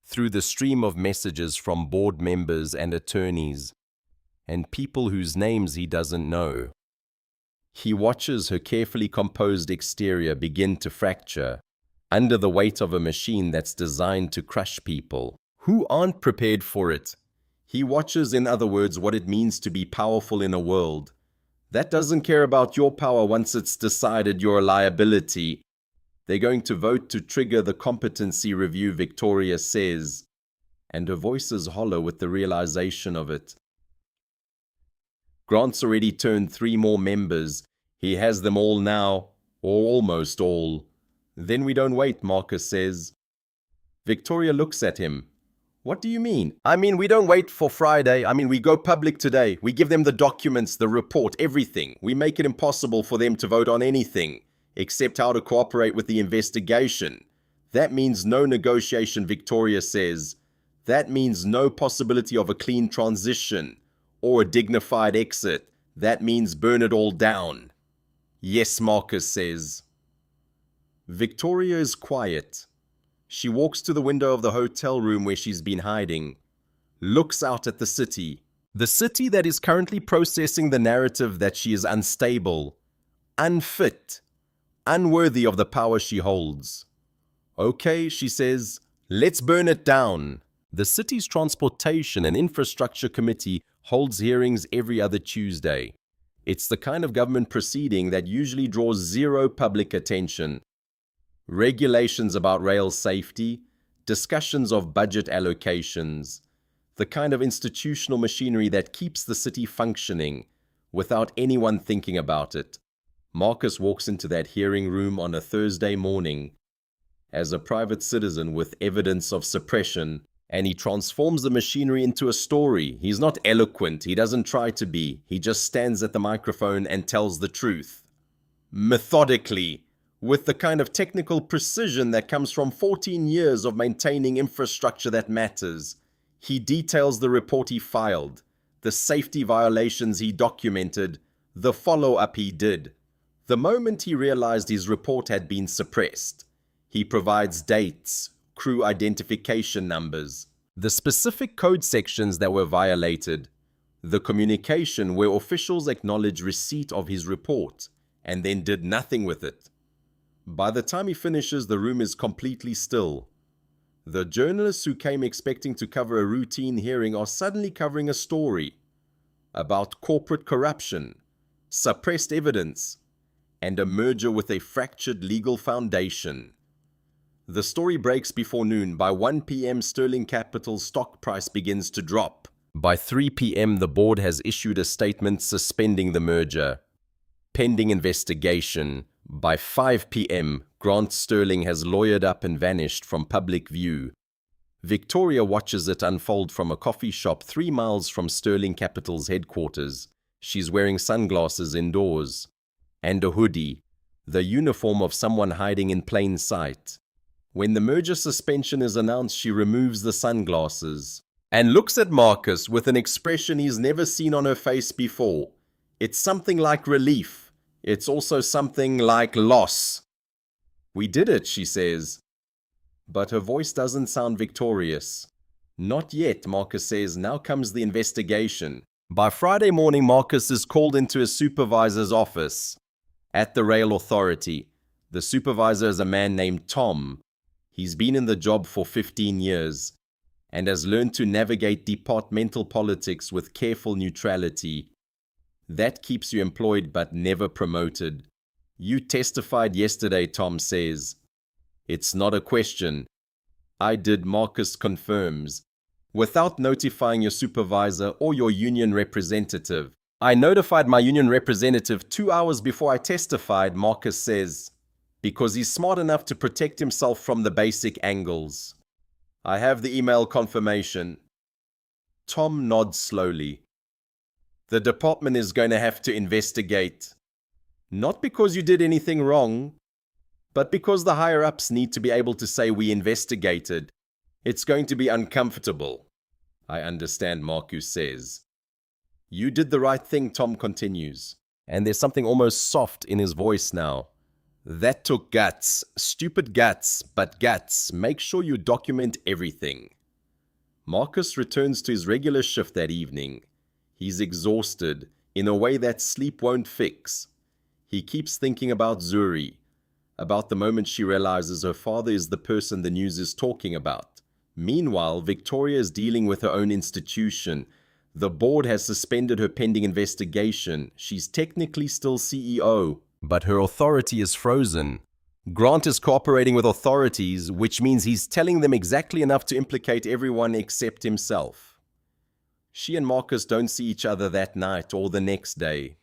through the stream of messages from board members and attorneys, and people whose names he doesn't know. He watches her carefully composed exterior begin to fracture under the weight of a machine that's designed to crush people who aren't prepared for it. He watches, in other words, what it means to be powerful in a world that doesn't care about your power once it's decided you're a liability. They're going to vote to trigger the competency review, Victoria says, and her voice is hollow with the realization of it. Grant's already turned 3 more members. He has them all now, or almost all. Then we don't wait, Marcus says. Victoria looks at him. What do you mean? I mean, we don't wait for Friday. I mean, we go public today. We give them the documents, the report, everything. We make it impossible for them to vote on anything, except how to cooperate with the investigation. That means no negotiation, Victoria says. That means no possibility of a clean transition or a dignified exit. That means burn it all down. Yes, Marcus says. Victoria is quiet. She walks to the window of the hotel room where she's been hiding, looks out at the city that is currently processing the narrative that she is unstable, unfit, unworthy of the power she holds. Okay, she says, let's burn it down. The city's Transportation and Infrastructure Committee holds hearings every other Tuesday. It's the kind of government proceeding that usually draws zero public attention. Regulations about rail safety, discussions of budget allocations, the kind of institutional machinery that keeps the city functioning without anyone thinking about it. Marcus walks into that hearing room on a Thursday morning as a private citizen with evidence of suppression, and he transforms the machinery into a story. He's not eloquent, he doesn't try to be, he just stands at the microphone and tells the truth. Methodically, with the kind of technical precision that comes from 14 years of maintaining infrastructure that matters. He details the report he filed, the safety violations he documented, the follow-up he did. The moment he realized his report had been suppressed, he provides dates, crew identification numbers, the specific code sections that were violated, the communication where officials acknowledge receipt of his report and then did nothing with it. By the time he finishes, the room is completely still. The journalists who came expecting to cover a routine hearing are suddenly covering a story about corporate corruption, suppressed evidence, and a merger with a fractured legal foundation. The story breaks before noon. By 1 p.m., Sterling Capital's stock price begins to drop. By 3 p.m., the board has issued a statement suspending the merger, pending investigation. By 5 p.m., Grant Sterling has lawyered up and vanished from public view. Victoria watches it unfold from a coffee shop 3 miles from Sterling Capital's headquarters. She's wearing sunglasses indoors and a hoodie, the uniform of someone hiding in plain sight. When the merger suspension is announced, she removes the sunglasses and looks at Marcus with an expression he's never seen on her face before. It's something like relief. It's also something like loss. We did it, she says. But her voice doesn't sound victorious. Not yet, Marcus says. Now comes the investigation. By Friday morning, Marcus is called into his supervisor's office at the rail authority. The supervisor is a man named Tom. He's been in the job for 15 years and has learned to navigate departmental politics with careful neutrality. That keeps you employed but never promoted. You testified yesterday, Tom says. It's not a question. I did, Marcus confirms. Without notifying your supervisor or your union representative. I notified my union representative 2 hours before I testified, Marcus says, because he's smart enough to protect himself from the basic angles. I have the email confirmation. Tom nods slowly. The department is going to have to investigate. Not because you did anything wrong, but because the higher-ups need to be able to say we investigated. It's going to be uncomfortable. I understand, Marcus says. You did the right thing, Tom continues. And there's something almost soft in his voice now. That took guts. Stupid guts, but guts. Make sure you document everything. Marcus returns to his regular shift that evening. He's exhausted, in a way that sleep won't fix. He keeps thinking about Zuri, about the moment she realizes her father is the person the news is talking about. Meanwhile, Victoria is dealing with her own institution. The board has suspended her pending investigation. She's technically still CEO, but her authority is frozen. Grant is cooperating with authorities, which means he's telling them exactly enough to implicate everyone except himself. She and Marcus don't see each other that night or the next day.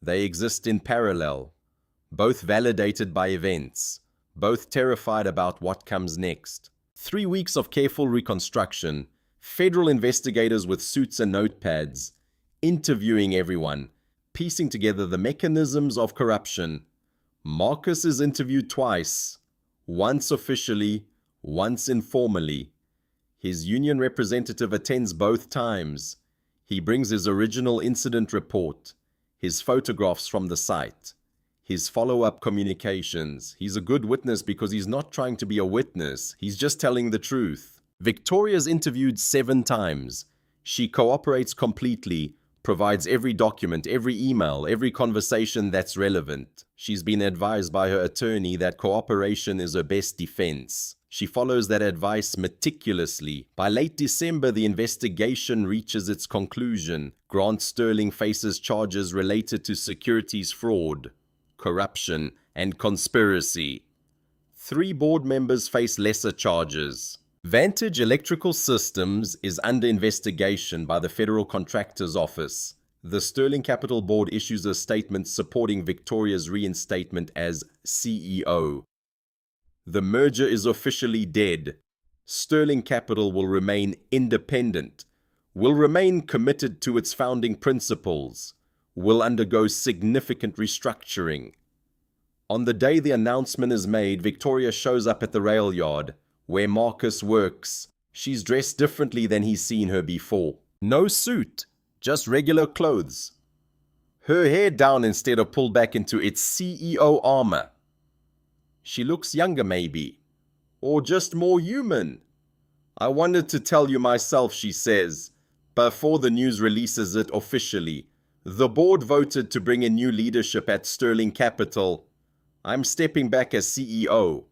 They exist in parallel, both validated by events, both terrified about what comes next. 3 weeks of careful reconstruction, federal investigators with suits and notepads, interviewing everyone, piecing together the mechanisms of corruption. Marcus is interviewed twice, once officially, once informally. His union representative attends both times. He brings his original incident report, his photographs from the site, his follow-up communications. He's a good witness because he's not trying to be a witness. He's just telling the truth. Victoria's interviewed 7 times. She cooperates completely, provides every document, every email, every conversation that's relevant. She's been advised by her attorney that cooperation is her best defense. She follows that advice meticulously. By late December, the investigation reaches its conclusion. Grant Sterling faces charges related to securities fraud, corruption, and conspiracy. 3 board members face lesser charges. Vantage Electrical Systems is under investigation by the Federal Contractors Office. The Sterling Capital Board issues a statement supporting Victoria's reinstatement as CEO. The merger is officially dead. Sterling Capital will remain independent, will remain committed to its founding principles, will undergo significant restructuring. On the day the announcement is made, Victoria shows up at the rail yard, where Marcus works. She's dressed differently than he's seen her before. No suit, just regular clothes. Her hair down instead of pulled back into its CEO armor. She looks younger maybe, or just more human. I wanted to tell you myself, she says, before the news releases it officially. The board voted to bring in new leadership at Sterling Capital. I'm stepping back as CEO.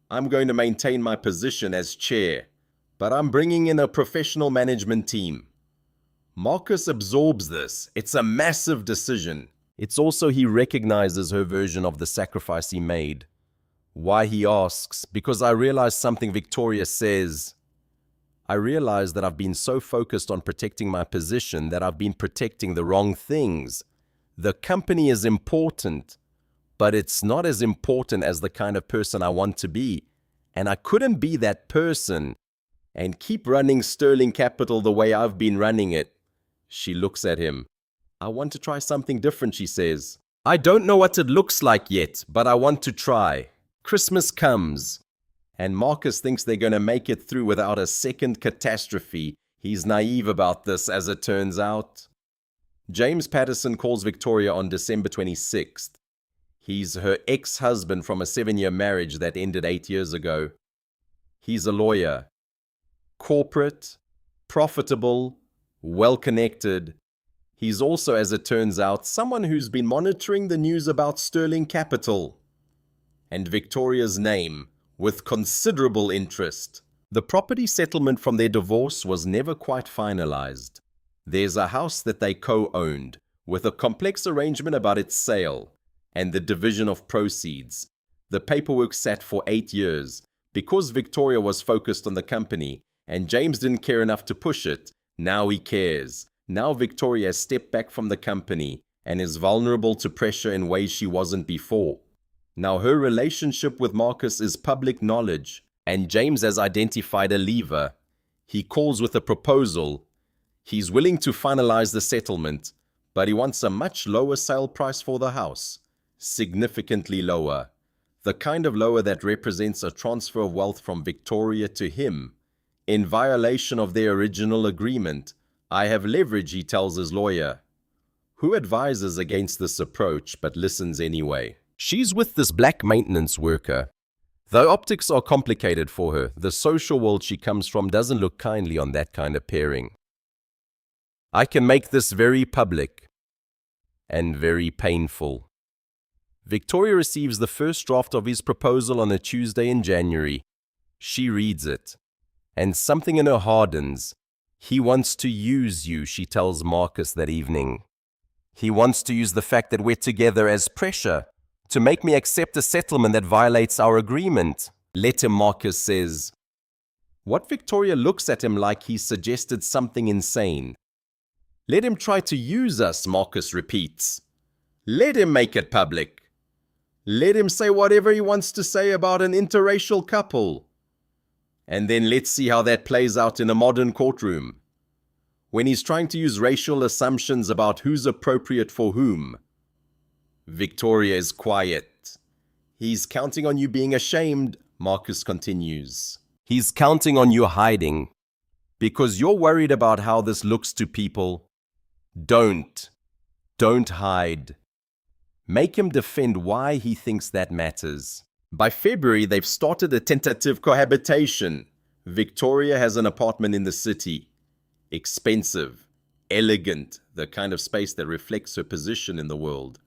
I'm going to maintain my position as chair, but I'm bringing in a professional management team. Marcus absorbs this. It's a massive decision. It's also he recognizes her version of the sacrifice he made. Why, he asks, because I realize something Victoria says. I realize that I've been so focused on protecting my position that I've been protecting the wrong things. The company is important, but it's not as important as the kind of person I want to be. And I couldn't be that person and keep running Sterling Capital the way I've been running it. She looks at him. I want to try something different, she says. I don't know what it looks like yet, but I want to try. Christmas comes, and Marcus thinks they're going to make it through without a second catastrophe. He's naive about this, as it turns out. James Patterson calls Victoria on December 26th. He's her ex-husband from a 7-year marriage that ended 8 years ago. He's a lawyer. Corporate, profitable, well-connected. He's also, as it turns out, someone who's been monitoring the news about Sterling Capital and Victoria's name with considerable interest. The property settlement from their divorce was never quite finalized. There's a house that they co-owned, with a complex arrangement about its sale and the division of proceeds. The paperwork sat for 8 years. Because Victoria was focused on the company and James didn't care enough to push it, now he cares. Now Victoria has stepped back from the company and is vulnerable to pressure in ways she wasn't before. Now her relationship with Marcus is public knowledge, and James has identified a lever. He calls with a proposal. He's willing to finalize the settlement, but he wants a much lower sale price for the house. Significantly lower. The kind of lower that represents a transfer of wealth from Victoria to him. In violation of their original agreement, I have leverage, he tells his lawyer, who advises against this approach but listens anyway. She's with this black maintenance worker. Though optics are complicated for her, the social world she comes from doesn't look kindly on that kind of pairing. I can make this very public and very painful. Victoria receives the first draft of his proposal on a Tuesday in January. She reads it, and something in her hardens. He wants to use you, she tells Marcus that evening. He wants to use the fact that we're together as pressure to make me accept a settlement that violates our agreement. Let him, Marcus says. What Victoria looks at him like he's suggested something insane. Let him try to use us, Marcus repeats. Let him make it public. Let him say whatever he wants to say about an interracial couple. And then let's see how that plays out in a modern courtroom. When he's trying to use racial assumptions about who's appropriate for whom. Victoria is quiet. He's counting on you being ashamed, Marcus continues. He's counting on you hiding. Because you're worried about how this looks to people. Don't hide. Make him defend why he thinks that matters. By February, they've started a tentative cohabitation. Victoria has an apartment in the city. Expensive, elegant, the kind of space that reflects her position in the world.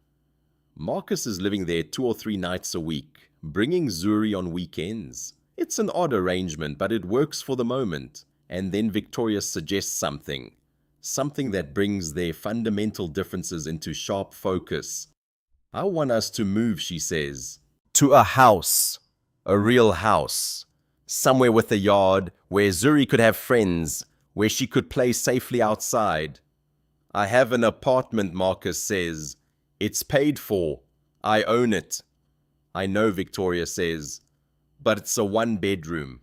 Marcus is living there 2 or 3 nights a week, bringing Zuri on weekends. It's an odd arrangement, but it works for the moment. And then Victoria suggests something that brings their fundamental differences into sharp focus. I want us to move, she says, to a house, a real house, somewhere with a yard where Zuri could have friends, where she could play safely outside. I have an apartment, Marcus says. It's paid for. I own it. I know, Victoria says, but it's a 1-bedroom.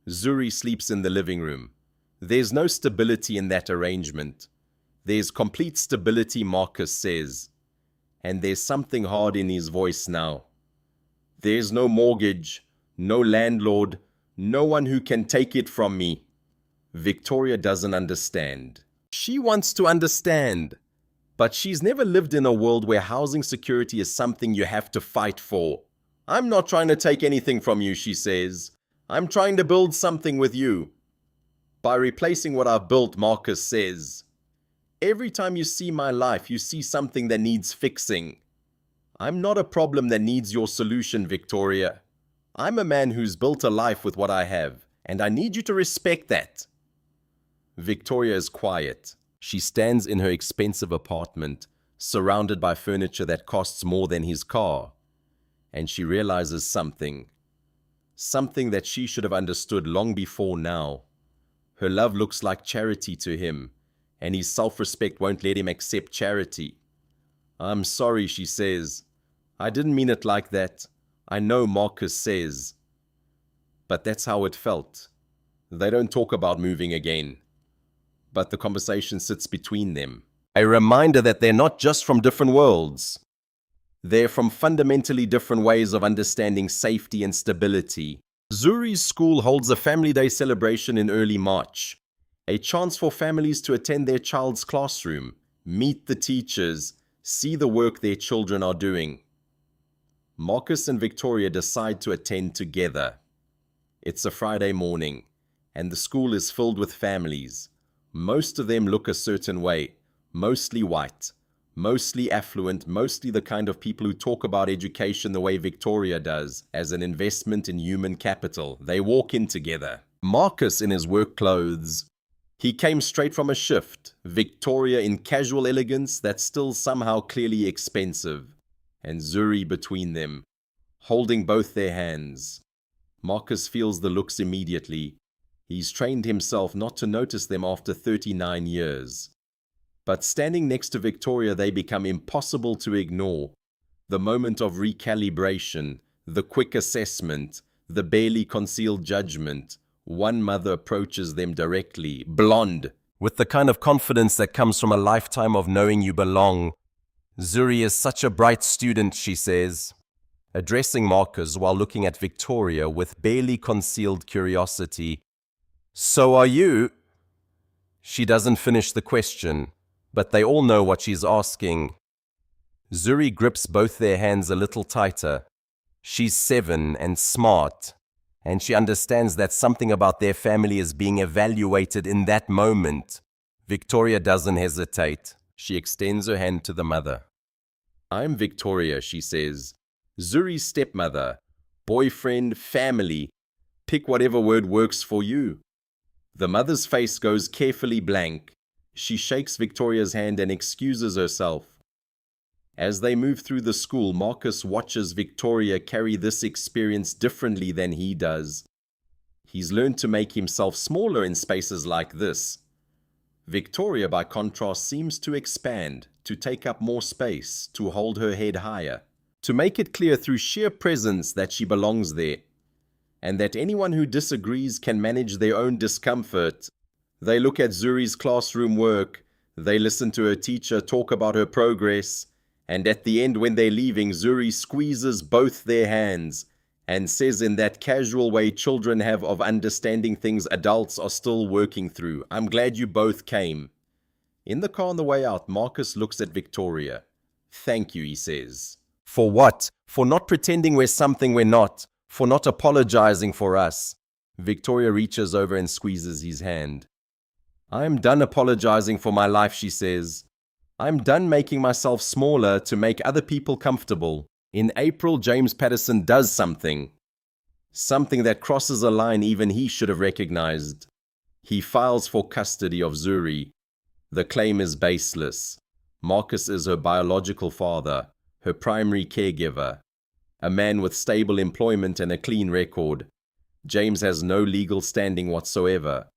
Zuri sleeps in the living room. There's no stability in that arrangement. There's complete stability, Marcus says. And there's something hard in his voice now. There's no mortgage, no landlord, no one who can take it from me. Victoria doesn't understand. She wants to understand, but she's never lived in a world where housing security is something you have to fight for. I'm not trying to take anything from you, she says. I'm trying to build something with you. By replacing what I've built, Marcus says. Every time you see my life, you see something that needs fixing. I'm not a problem that needs your solution, Victoria. I'm a man who's built a life with what I have, and I need you to respect that. Victoria is quiet. She stands in her expensive apartment, surrounded by furniture that costs more than his car. And she realizes something that she should have understood long before now. Her love looks like charity to him, and his self-respect won't let him accept charity. I'm sorry, she says. I didn't mean it like that. I know, Marcus says. But that's how it felt. They don't talk about moving again. But the conversation sits between them. A reminder that they're not just from different worlds. They're from fundamentally different ways of understanding safety and stability. Zuri's school holds a Family Day celebration in early March. A chance for families to attend their child's classroom, meet the teachers, see the work their children are doing. Marcus and Victoria decide to attend together. It's a Friday morning, and the school is filled with families. Most of them look a certain way, mostly white, mostly affluent, mostly the kind of people who talk about education the way Victoria does, as an investment in human capital. They walk in together. Marcus in his work clothes. He came straight from a shift. Victoria in casual elegance that's still somehow clearly expensive. And Zuri between them, holding both their hands. Marcus feels the looks immediately. He's trained himself not to notice them after 39 years. But standing next to Victoria, they become impossible to ignore. The moment of recalibration, the quick assessment, the barely concealed judgment. One mother approaches them directly, blonde, with the kind of confidence that comes from a lifetime of knowing you belong. Zuri is such a bright student, she says, addressing Marcus while looking at Victoria with barely concealed curiosity. So are you? She doesn't finish the question, but they all know what she's asking. Zuri grips both their hands a little tighter. She's 7 and smart, and she understands that something about their family is being evaluated in that moment. Victoria doesn't hesitate. She extends her hand to the mother. I'm Victoria, she says. Zuri's stepmother, boyfriend, family. Pick whatever word works for you. The mother's face goes carefully blank. She shakes Victoria's hand and excuses herself. As they move through the school, Marcus watches Victoria carry this experience differently than he does. He's learned to make himself smaller in spaces like this. Victoria, by contrast, seems to expand, to take up more space, to hold her head higher, to make it clear through sheer presence that she belongs there. and that anyone who disagrees can manage their own discomfort. They look at Zuri's classroom work, they listen to her teacher talk about her progress, and at the end when they're leaving, Zuri squeezes both their hands and says in that casual way children have of understanding things adults are still working through, "I'm glad you both came." In the car on the way out, Marcus looks at Victoria. "Thank you," he says. "For what? For not pretending we're something we're not. For not apologizing for us." Victoria reaches over and squeezes his hand. "I'm done apologizing for my life," she says. "I'm done making myself smaller to make other people comfortable." In April, James Patterson does something. Something that crosses a line even he should have recognized. He files for custody of Zuri. The claim is baseless. Marcus is her biological father, her primary caregiver, a man with stable employment and a clean record. James has no legal standing whatsoever.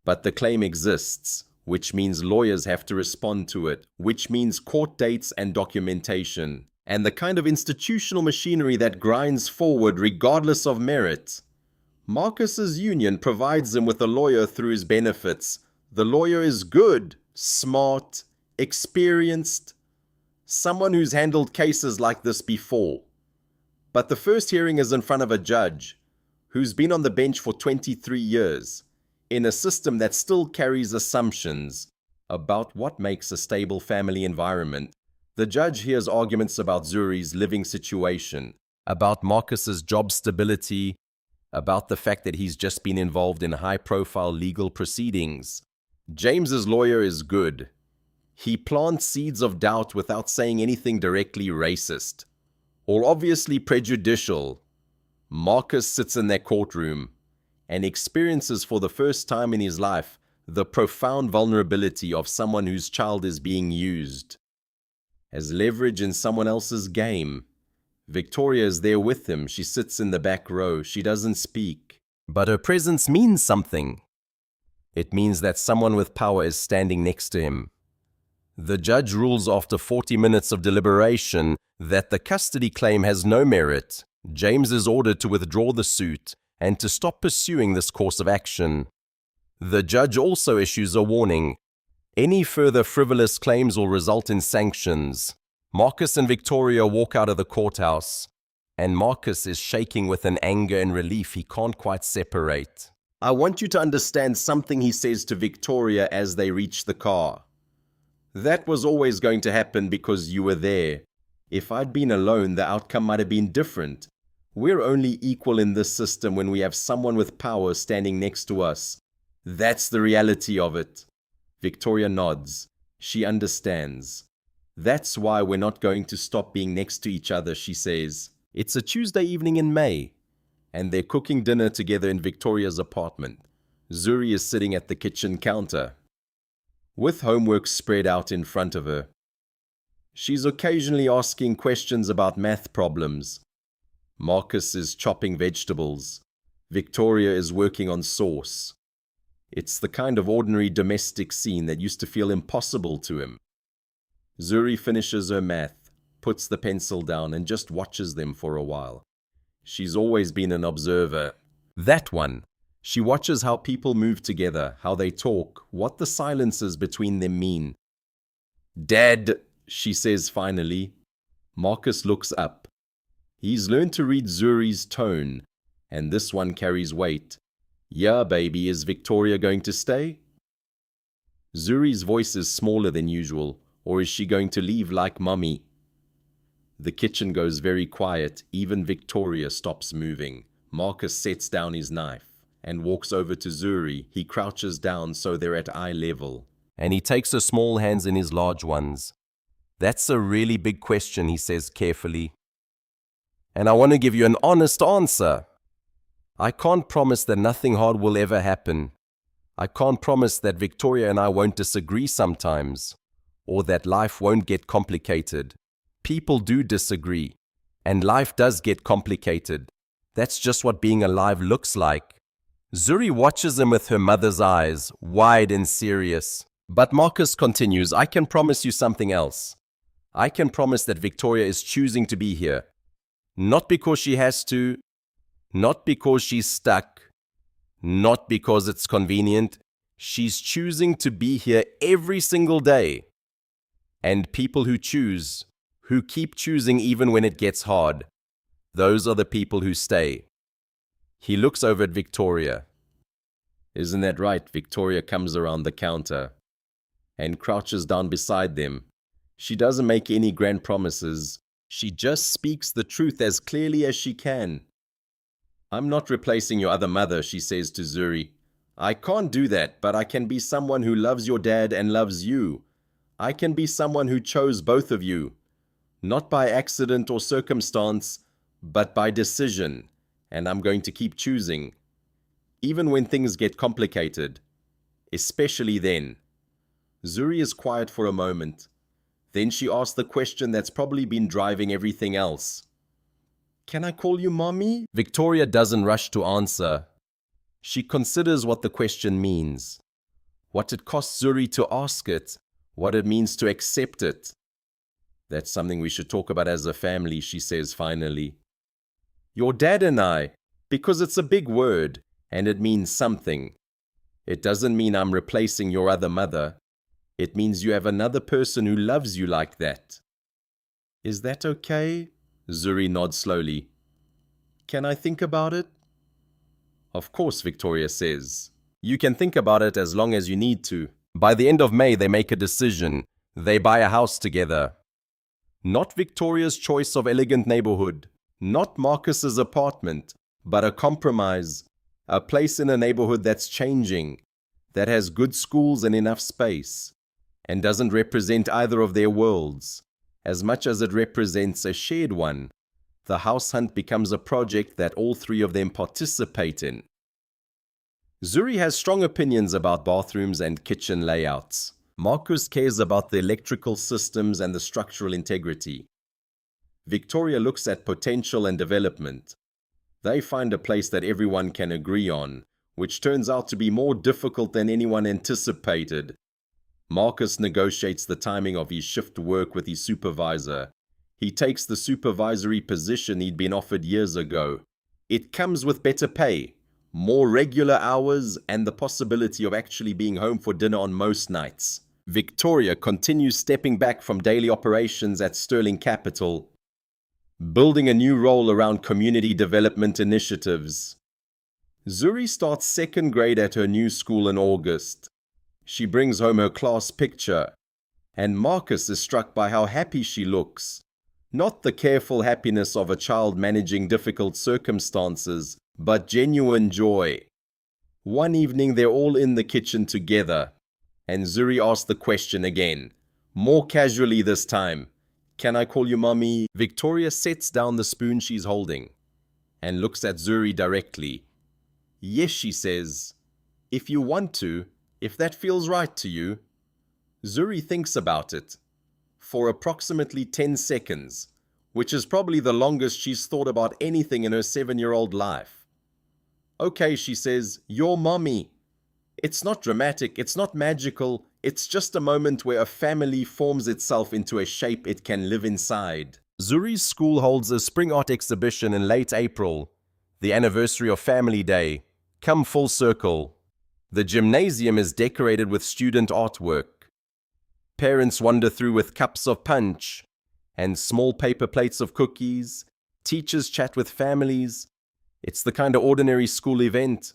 But the claim exists, which means lawyers have to respond to it, which means court dates and documentation, and the kind of institutional machinery that grinds forward regardless of merit. Marcus's union provides him with a lawyer through his benefits. The lawyer is good, smart, experienced, someone who's handled cases like this before. But the first hearing is in front of a judge who's been on the bench for 23 years, in a system that still carries assumptions about what makes a stable family environment. The judge hears arguments about Zuri's living situation, about Marcus's job stability, about the fact that he's just been involved in high-profile legal proceedings. James's lawyer is good. He plants seeds of doubt without saying anything directly racist or obviously prejudicial. Marcus sits in that courtroom and experiences for the first time in his life the profound vulnerability of someone whose child is being used as leverage in someone else's game. Victoria is there with him. She sits in the back row. She doesn't speak. But her presence means something. It means that someone with power is standing next to him. The judge rules after 40 minutes of deliberation that the custody claim has no merit. James is ordered to withdraw the suit and to stop pursuing this course of action. The judge also issues a warning. Any further frivolous claims will result in sanctions. Marcus and Victoria walk out of the courthouse, and Marcus is shaking with an anger and relief he can't quite separate. "I want you to understand something," he says to Victoria as they reach the car. "That was always going to happen because you were there. If I'd been alone, the outcome might have been different. We're only equal in this system when we have someone with power standing next to us. That's the reality of it." Victoria nods. She understands. "That's why we're not going to stop being next to each other," she says. It's a Tuesday evening in May, and they're cooking dinner together in Victoria's apartment. Zuri is sitting at the kitchen counter, with homework spread out in front of her. She's occasionally asking questions about math problems. Marcus is chopping vegetables. Victoria is working on sauce. It's the kind of ordinary domestic scene that used to feel impossible to him. Zuri finishes her math, puts the pencil down, and just watches them for a while. She's always been an observer. That one. She watches how people move together, how they talk, what the silences between them mean. "Dad," she says finally. Marcus looks up. He's learned to read Zuri's tone, and this one carries weight. "Yeah, baby, is Victoria going to stay?" Zuri's voice is smaller than usual, or is she going to leave like Mummy? The kitchen goes very quiet. Even Victoria stops moving. Marcus sets down his knife and walks over to Zuri. He crouches down so they're at eye level, and he takes her small hands in his large ones. "That's a really big question," he says carefully. "And I want to give you an honest answer. I can't promise that nothing hard will ever happen. I can't promise that Victoria and I won't disagree sometimes, or that life won't get complicated. People do disagree, and life does get complicated. That's just what being alive looks like." Zuri watches him with her mother's eyes, wide and serious. But Marcus continues, "I can promise you something else. I can promise that Victoria is choosing to be here. Not because she has to, Not because she's stuck, not because it's convenient. She's choosing to be here every single day. And people who choose, who keep choosing even when it gets hard, those are the people who stay. He looks over at Victoria. Isn't that right? Victoria comes around the counter and crouches down beside them. She doesn't make any grand promises. She just speaks the truth as clearly as she can. I'm not replacing your other mother, she says to Zuri. I can't do that, but I can be someone who loves your dad and loves you. I can be someone who chose both of you. Not by accident or circumstance, but by decision. And I'm going to keep choosing. Even when things get complicated. Especially then. Zuri is quiet for a moment. Then she asks the question that's probably been driving everything else. Can I call you mommy? Victoria doesn't rush to answer. She considers what the question means. What it costs Zuri to ask it. What it means to accept it. That's something we should talk about as a family, she says finally. Your dad and I, because it's a big word and it means something. It doesn't mean I'm replacing your other mother. It means you have another person who loves you like that. Is that okay? Zuri nods slowly. Can I think about it? Of course, Victoria says. You can think about it as long as you need to. By the end of May, they make a decision. They buy a house together. Not Victoria's choice of elegant neighborhood. Not Marcus's apartment, but a compromise. A place in a neighborhood that's changing, that has good schools and enough space, and doesn't represent either of their worlds, as much as it represents a shared one. The house hunt becomes a project that all three of them participate in. Zuri has strong opinions about bathrooms and kitchen layouts. Marcus cares about the electrical systems and the structural integrity. Victoria looks at potential and development. They find a place that everyone can agree on, which turns out to be more difficult than anyone anticipated. Marcus negotiates the timing of his shift work with his supervisor. He takes the supervisory position he'd been offered years ago. It comes with better pay, more regular hours, and the possibility of actually being home for dinner on most nights. Victoria continues stepping back from daily operations at Sterling Capital, building a new role around community development initiatives. Zuri starts second grade at her new school in August. She brings home her class picture, and Marcus is struck by how happy she looks. Not the careful happiness of a child managing difficult circumstances, but genuine joy. One evening they're all in the kitchen together, and Zuri asks the question again, more casually this time. Can I call you mommy? Victoria sets down the spoon she's holding and looks at Zuri directly. Yes, she says. If you want to, if that feels right to you. Zuri thinks about it for approximately 10 seconds, which is probably the longest she's thought about anything in her 7-year-old life. Okay, she says, you're mommy. It's not dramatic, it's not magical, it's just a moment where a family forms itself into a shape it can live inside. Zuri's school holds a spring art exhibition in late April, the anniversary of Family Day. Come full circle. The gymnasium is decorated with student artwork. Parents wander through with cups of punch and small paper plates of cookies. Teachers chat with families. It's the kind of ordinary school event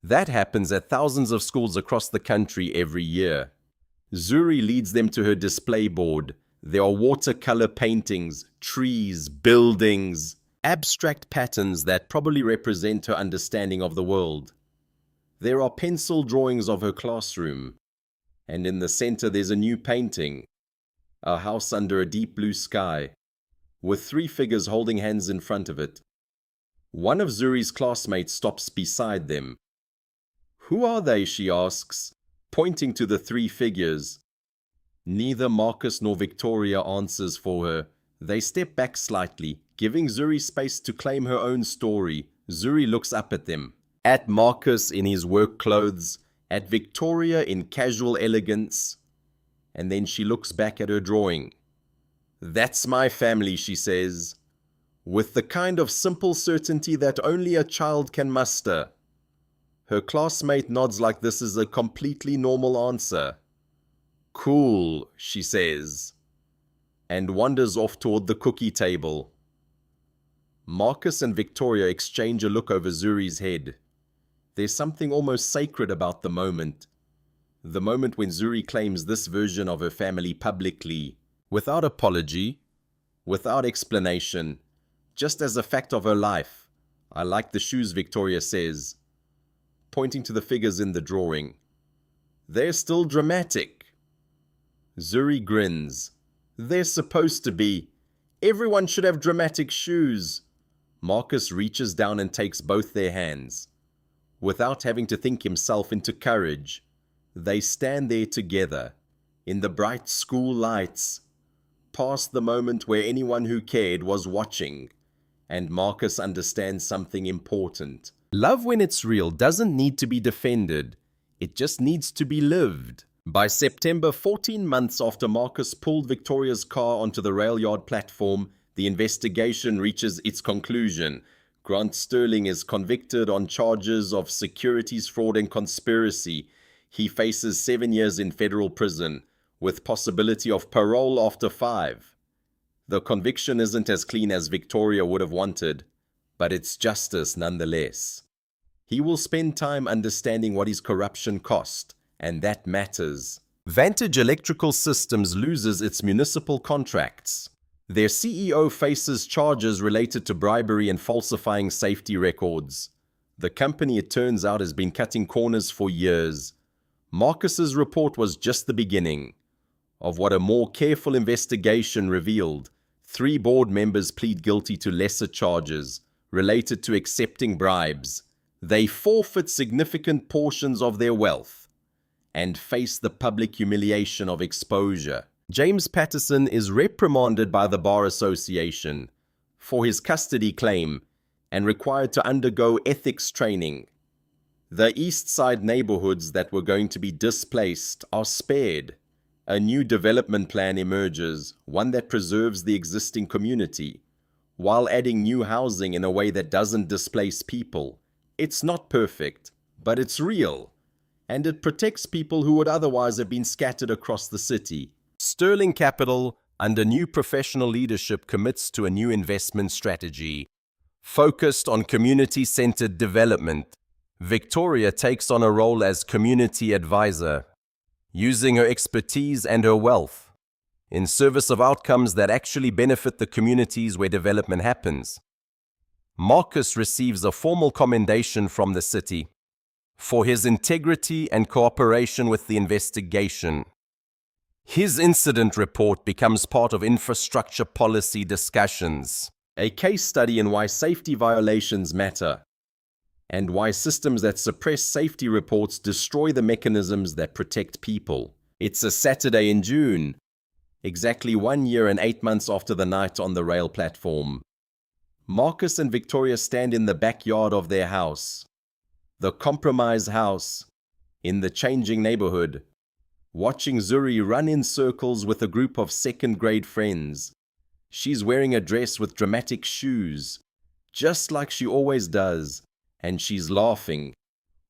that happens at thousands of schools across the country every year. Zuri leads them to her display board. There are watercolor paintings, trees, buildings, abstract patterns that probably represent her understanding of the world. There are pencil drawings of her classroom, and in the center there's a new painting, a house under a deep blue sky, with 3 figures holding hands in front of it. One of Zuri's classmates stops beside them. Who are they? She asks, pointing to the 3 figures. Neither Marcus nor Victoria answers for her. They step back slightly, giving Zuri space to claim her own story. Zuri looks up at them. At Marcus in his work clothes, at Victoria in casual elegance, and then she looks back at her drawing. That's my family, she says. with the kind of simple certainty that only a child can muster. Her classmate nods like this is a completely normal answer. "Cool," she says, and wanders off toward the cookie table. Marcus and Victoria exchange a look over Zuri's head. There's something almost sacred about the moment when Zuri claims this version of her family publicly, without apology, without explanation, just as a fact of her life. "I like the shoes," Victoria says, pointing to the figures in the drawing. "They're still dramatic." Zuri grins. "They're supposed to be. Everyone should have dramatic shoes." Marcus reaches down and takes both their hands. Without having to think himself into courage, they stand there together, in the bright school lights, past the moment where anyone who cared was watching, and Marcus understands something important. Love, when it's real, doesn't need to be defended. It just needs to be lived. By September, 14 months after Marcus pulled Victoria's car onto the rail yard platform, the investigation reaches its conclusion. Grant Sterling is convicted on charges of securities fraud and conspiracy. He faces 7 years in federal prison, with possibility of parole after 5. The conviction isn't as clean as Victoria would have wanted, but it's justice nonetheless. He will spend time understanding what his corruption cost, and that matters. Vantage Electrical Systems loses its municipal contracts. Their CEO faces charges related to bribery and falsifying safety records. The company, it turns out, has been cutting corners for years. Marcus's report was just the beginning of what a more careful investigation revealed. 3 board members plead guilty to lesser charges related to accepting bribes. They forfeit significant portions of their wealth and face the public humiliation of exposure. James Patterson is reprimanded by the Bar Association for his custody claim and required to undergo ethics training. The East Side neighborhoods that were going to be displaced are spared. A new development plan emerges, one that preserves the existing community, while adding new housing in a way that doesn't displace people. It's not perfect, but it's real, and it protects people who would otherwise have been scattered across the city. Sterling Capital, under new professional leadership, commits to a new investment strategy, focused on community-centered development. Victoria takes on a role as community advisor, using her expertise and her wealth in service of outcomes that actually benefit the communities where development happens. Marcus receives a formal commendation from the city for his integrity and cooperation with the investigation. His incident report becomes part of infrastructure policy discussions, a case study in why safety violations matter, and why systems that suppress safety reports destroy the mechanisms that protect people. It's a Saturday in June, exactly 1 year and 8 months after the night on the rail platform. Marcus and Victoria stand in the backyard of their house, the compromise house, in the changing neighborhood, watching Zuri run in circles with a group of second-grade friends. She's wearing a dress with dramatic shoes, just like she always does, and she's laughing,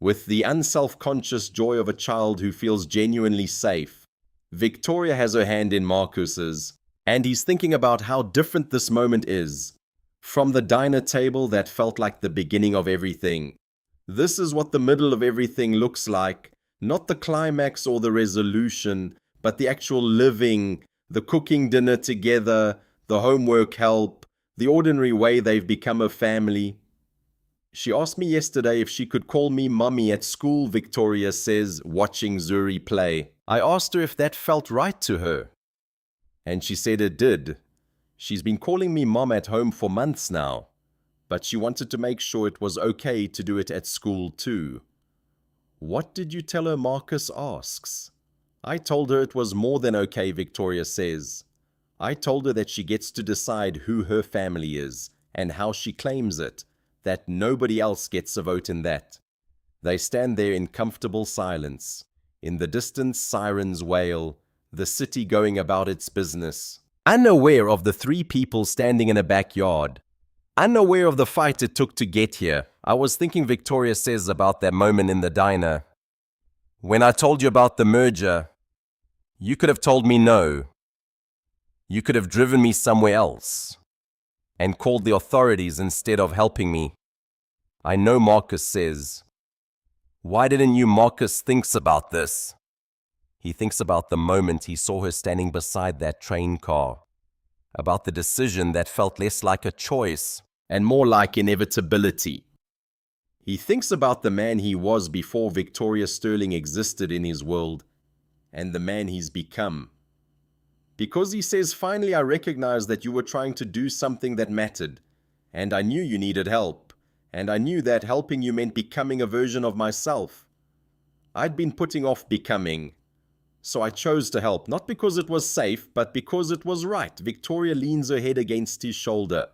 with the unself-conscious joy of a child who feels genuinely safe. Victoria has her hand in Marcus's, and he's thinking about how different this moment is from the diner table that felt like the beginning of everything. This is what the middle of everything looks like, not the climax or the resolution, but the actual living, the cooking dinner together, the homework help, the ordinary way they've become a family. She asked me yesterday if she could call me mommy at school, Victoria says, watching Zuri play. I asked her if that felt right to her, and she said it did. She's been calling me mom at home for months now, but she wanted to make sure it was okay to do it at school too. What did you tell her? Marcus asks. I told her it was more than okay, Victoria says. I told her that she gets to decide who her family is and how she claims it, that nobody else gets a vote in that. They stand there in comfortable silence. In the distance, sirens wail, the city going about its business, unaware of the 3 people standing in a backyard, Unaware of the fight it took to get here, I was thinking Victoria says about that moment in the diner. When I told you about the merger, you could have told me no. You could have driven me somewhere else and called the authorities instead of helping me. I know Marcus says. Why didn't you? Marcus thinks about this. He thinks about the moment he saw her standing beside that train car, about the decision that felt less like a choice and more like inevitability. He thinks about the man he was before Victoria Sterling existed in his world and the man he's become. Because he says, finally I recognized that you were trying to do something that mattered, and I knew you needed help, and I knew that helping you meant becoming a version of myself. I'd been putting off becoming, so I chose to help, not because it was safe, but because it was right. Victoria leans her head against his shoulder.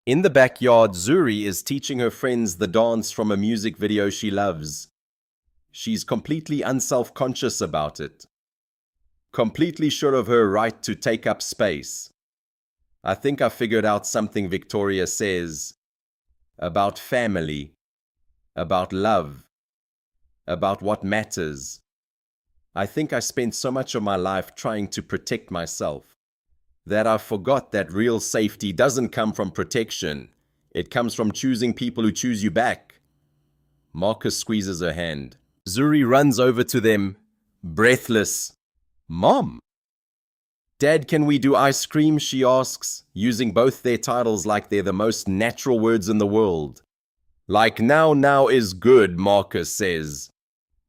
In the backyard, Zuri is teaching her friends the dance from a music video she loves. She's completely unself-conscious about it. Completely sure of her right to take up space. I think I figured out something, Victoria says. About family. About love. About what matters. I think I spent so much of my life trying to protect myself that I forgot that real safety doesn't come from protection. It comes from choosing people who choose you back. Marcus squeezes her hand. Zuri runs over to them, breathless. Mom! Dad, can we do ice cream? She asks, using both their titles like they're the most natural words in the world. Like now is good, Marcus says.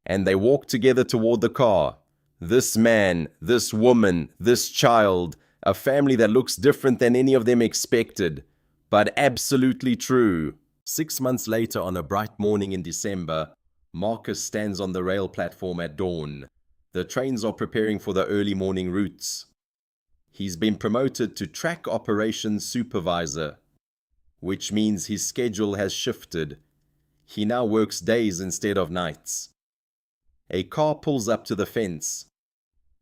And they walk together toward the car. This man, this woman, this child, a family that looks different than any of them expected, but absolutely true. 6 months later, on a bright morning in December, Marcus stands on the rail platform at dawn. The trains are preparing for the early morning routes. He's been promoted to track operations supervisor, which means his schedule has shifted. He now works days instead of nights. A car pulls up to the fence.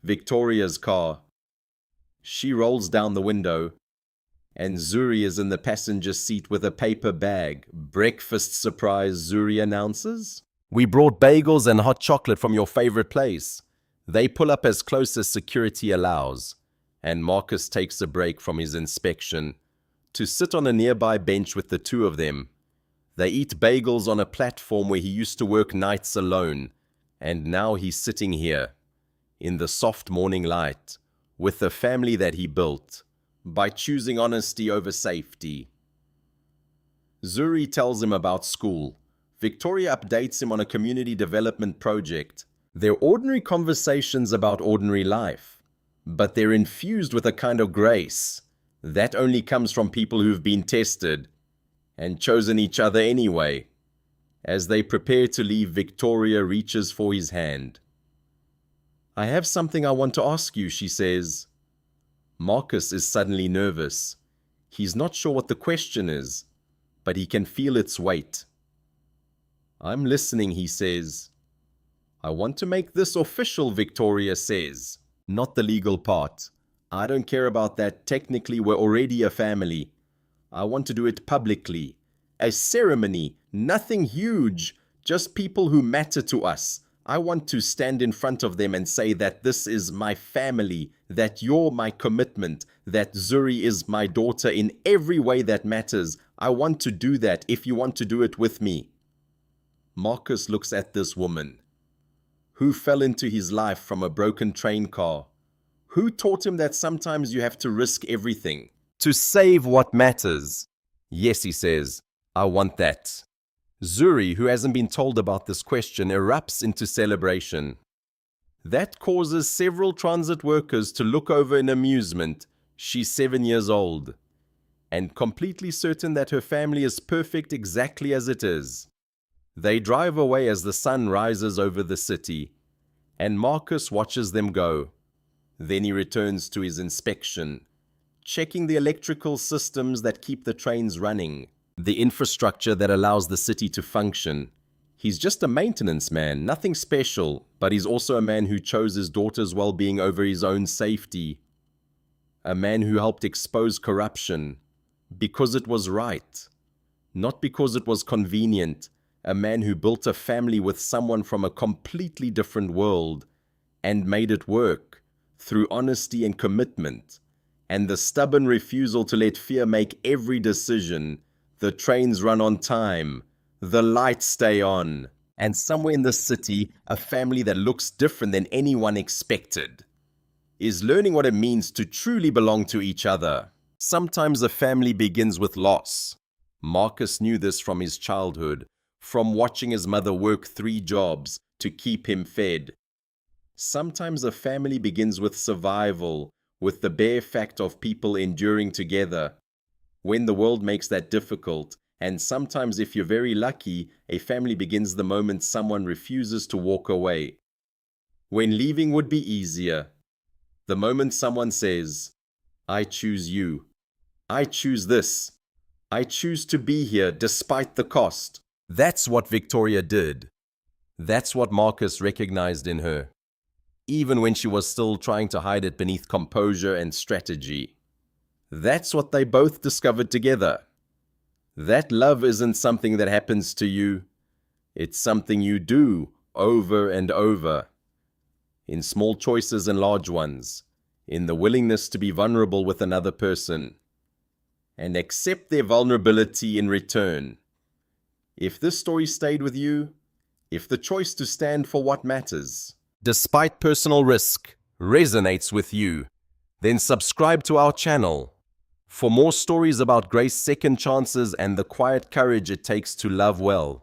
Victoria's car. She rolls down the window, and Zuri is in the passenger seat with a paper bag. Breakfast surprise, Zuri announces. We brought bagels and hot chocolate from your favorite place. They pull up as close as security allows, and Marcus takes a break from his inspection to sit on a nearby bench with the two of them. They eat bagels on a platform where he used to work nights alone, and now he's sitting here, in the soft morning light, with the family that he built, by choosing honesty over safety. Zuri tells him about school. Victoria updates him on a community development project. They're ordinary conversations about ordinary life, but they're infused with a kind of grace that only comes from people who've been tested and chosen each other anyway. As they prepare to leave, Victoria reaches for his hand. I have something I want to ask you, she says. Marcus is suddenly nervous. He's not sure what the question is, but he can feel its weight. I'm listening, he says. I want to make this official, Victoria says. Not the legal part. I don't care about that. Technically, we're already a family. I want to do it publicly. A ceremony, nothing huge, just people who matter to us. I want to stand in front of them and say that this is my family, that you're my commitment, that Zuri is my daughter in every way that matters. I want to do that if you want to do it with me. Marcus looks at this woman. Who fell into his life from a broken train car? Who taught him that sometimes you have to risk everything to save what matters? Yes, he says, I want that. Zuri, who hasn't been told about this question, erupts into celebration. That causes several transit workers to look over in amusement. She's 7 years old, and completely certain that her family is perfect exactly as it is. They drive away as the sun rises over the city, and Marcus watches them go. Then he returns to his inspection, checking the electrical systems that keep the trains running, the infrastructure that allows the city to function. He's just a maintenance man, nothing special, but he's also a man who chose his daughter's well-being over his own safety. A man who helped expose corruption because it was right. Not because it was convenient, a man who built a family with someone from a completely different world and made it work through honesty and commitment, and the stubborn refusal to let fear make every decision. The trains run on time, the lights stay on, and somewhere in the city, a family that looks different than anyone expected is learning what it means to truly belong to each other. Sometimes a family begins with loss. Marcus knew this from his childhood, from watching his mother work 3 jobs to keep him fed. Sometimes a family begins with survival, with the bare fact of people enduring together when the world makes that difficult. And sometimes, if you're very lucky, a family begins the moment someone refuses to walk away. When leaving would be easier. The moment someone says, "I choose you. I choose this. I choose to be here despite the cost." That's what Victoria did. That's what Marcus recognized in her, even when she was still trying to hide it beneath composure and strategy. That's what they both discovered together. That love isn't something that happens to you. It's something you do over and over, in small choices and large ones, in the willingness to be vulnerable with another person and accept their vulnerability in return. If this story stayed with you, if the choice to stand for what matters, despite personal risk, resonates with you, then subscribe to our channel for more stories about grace, second chances, and the quiet courage it takes to love well.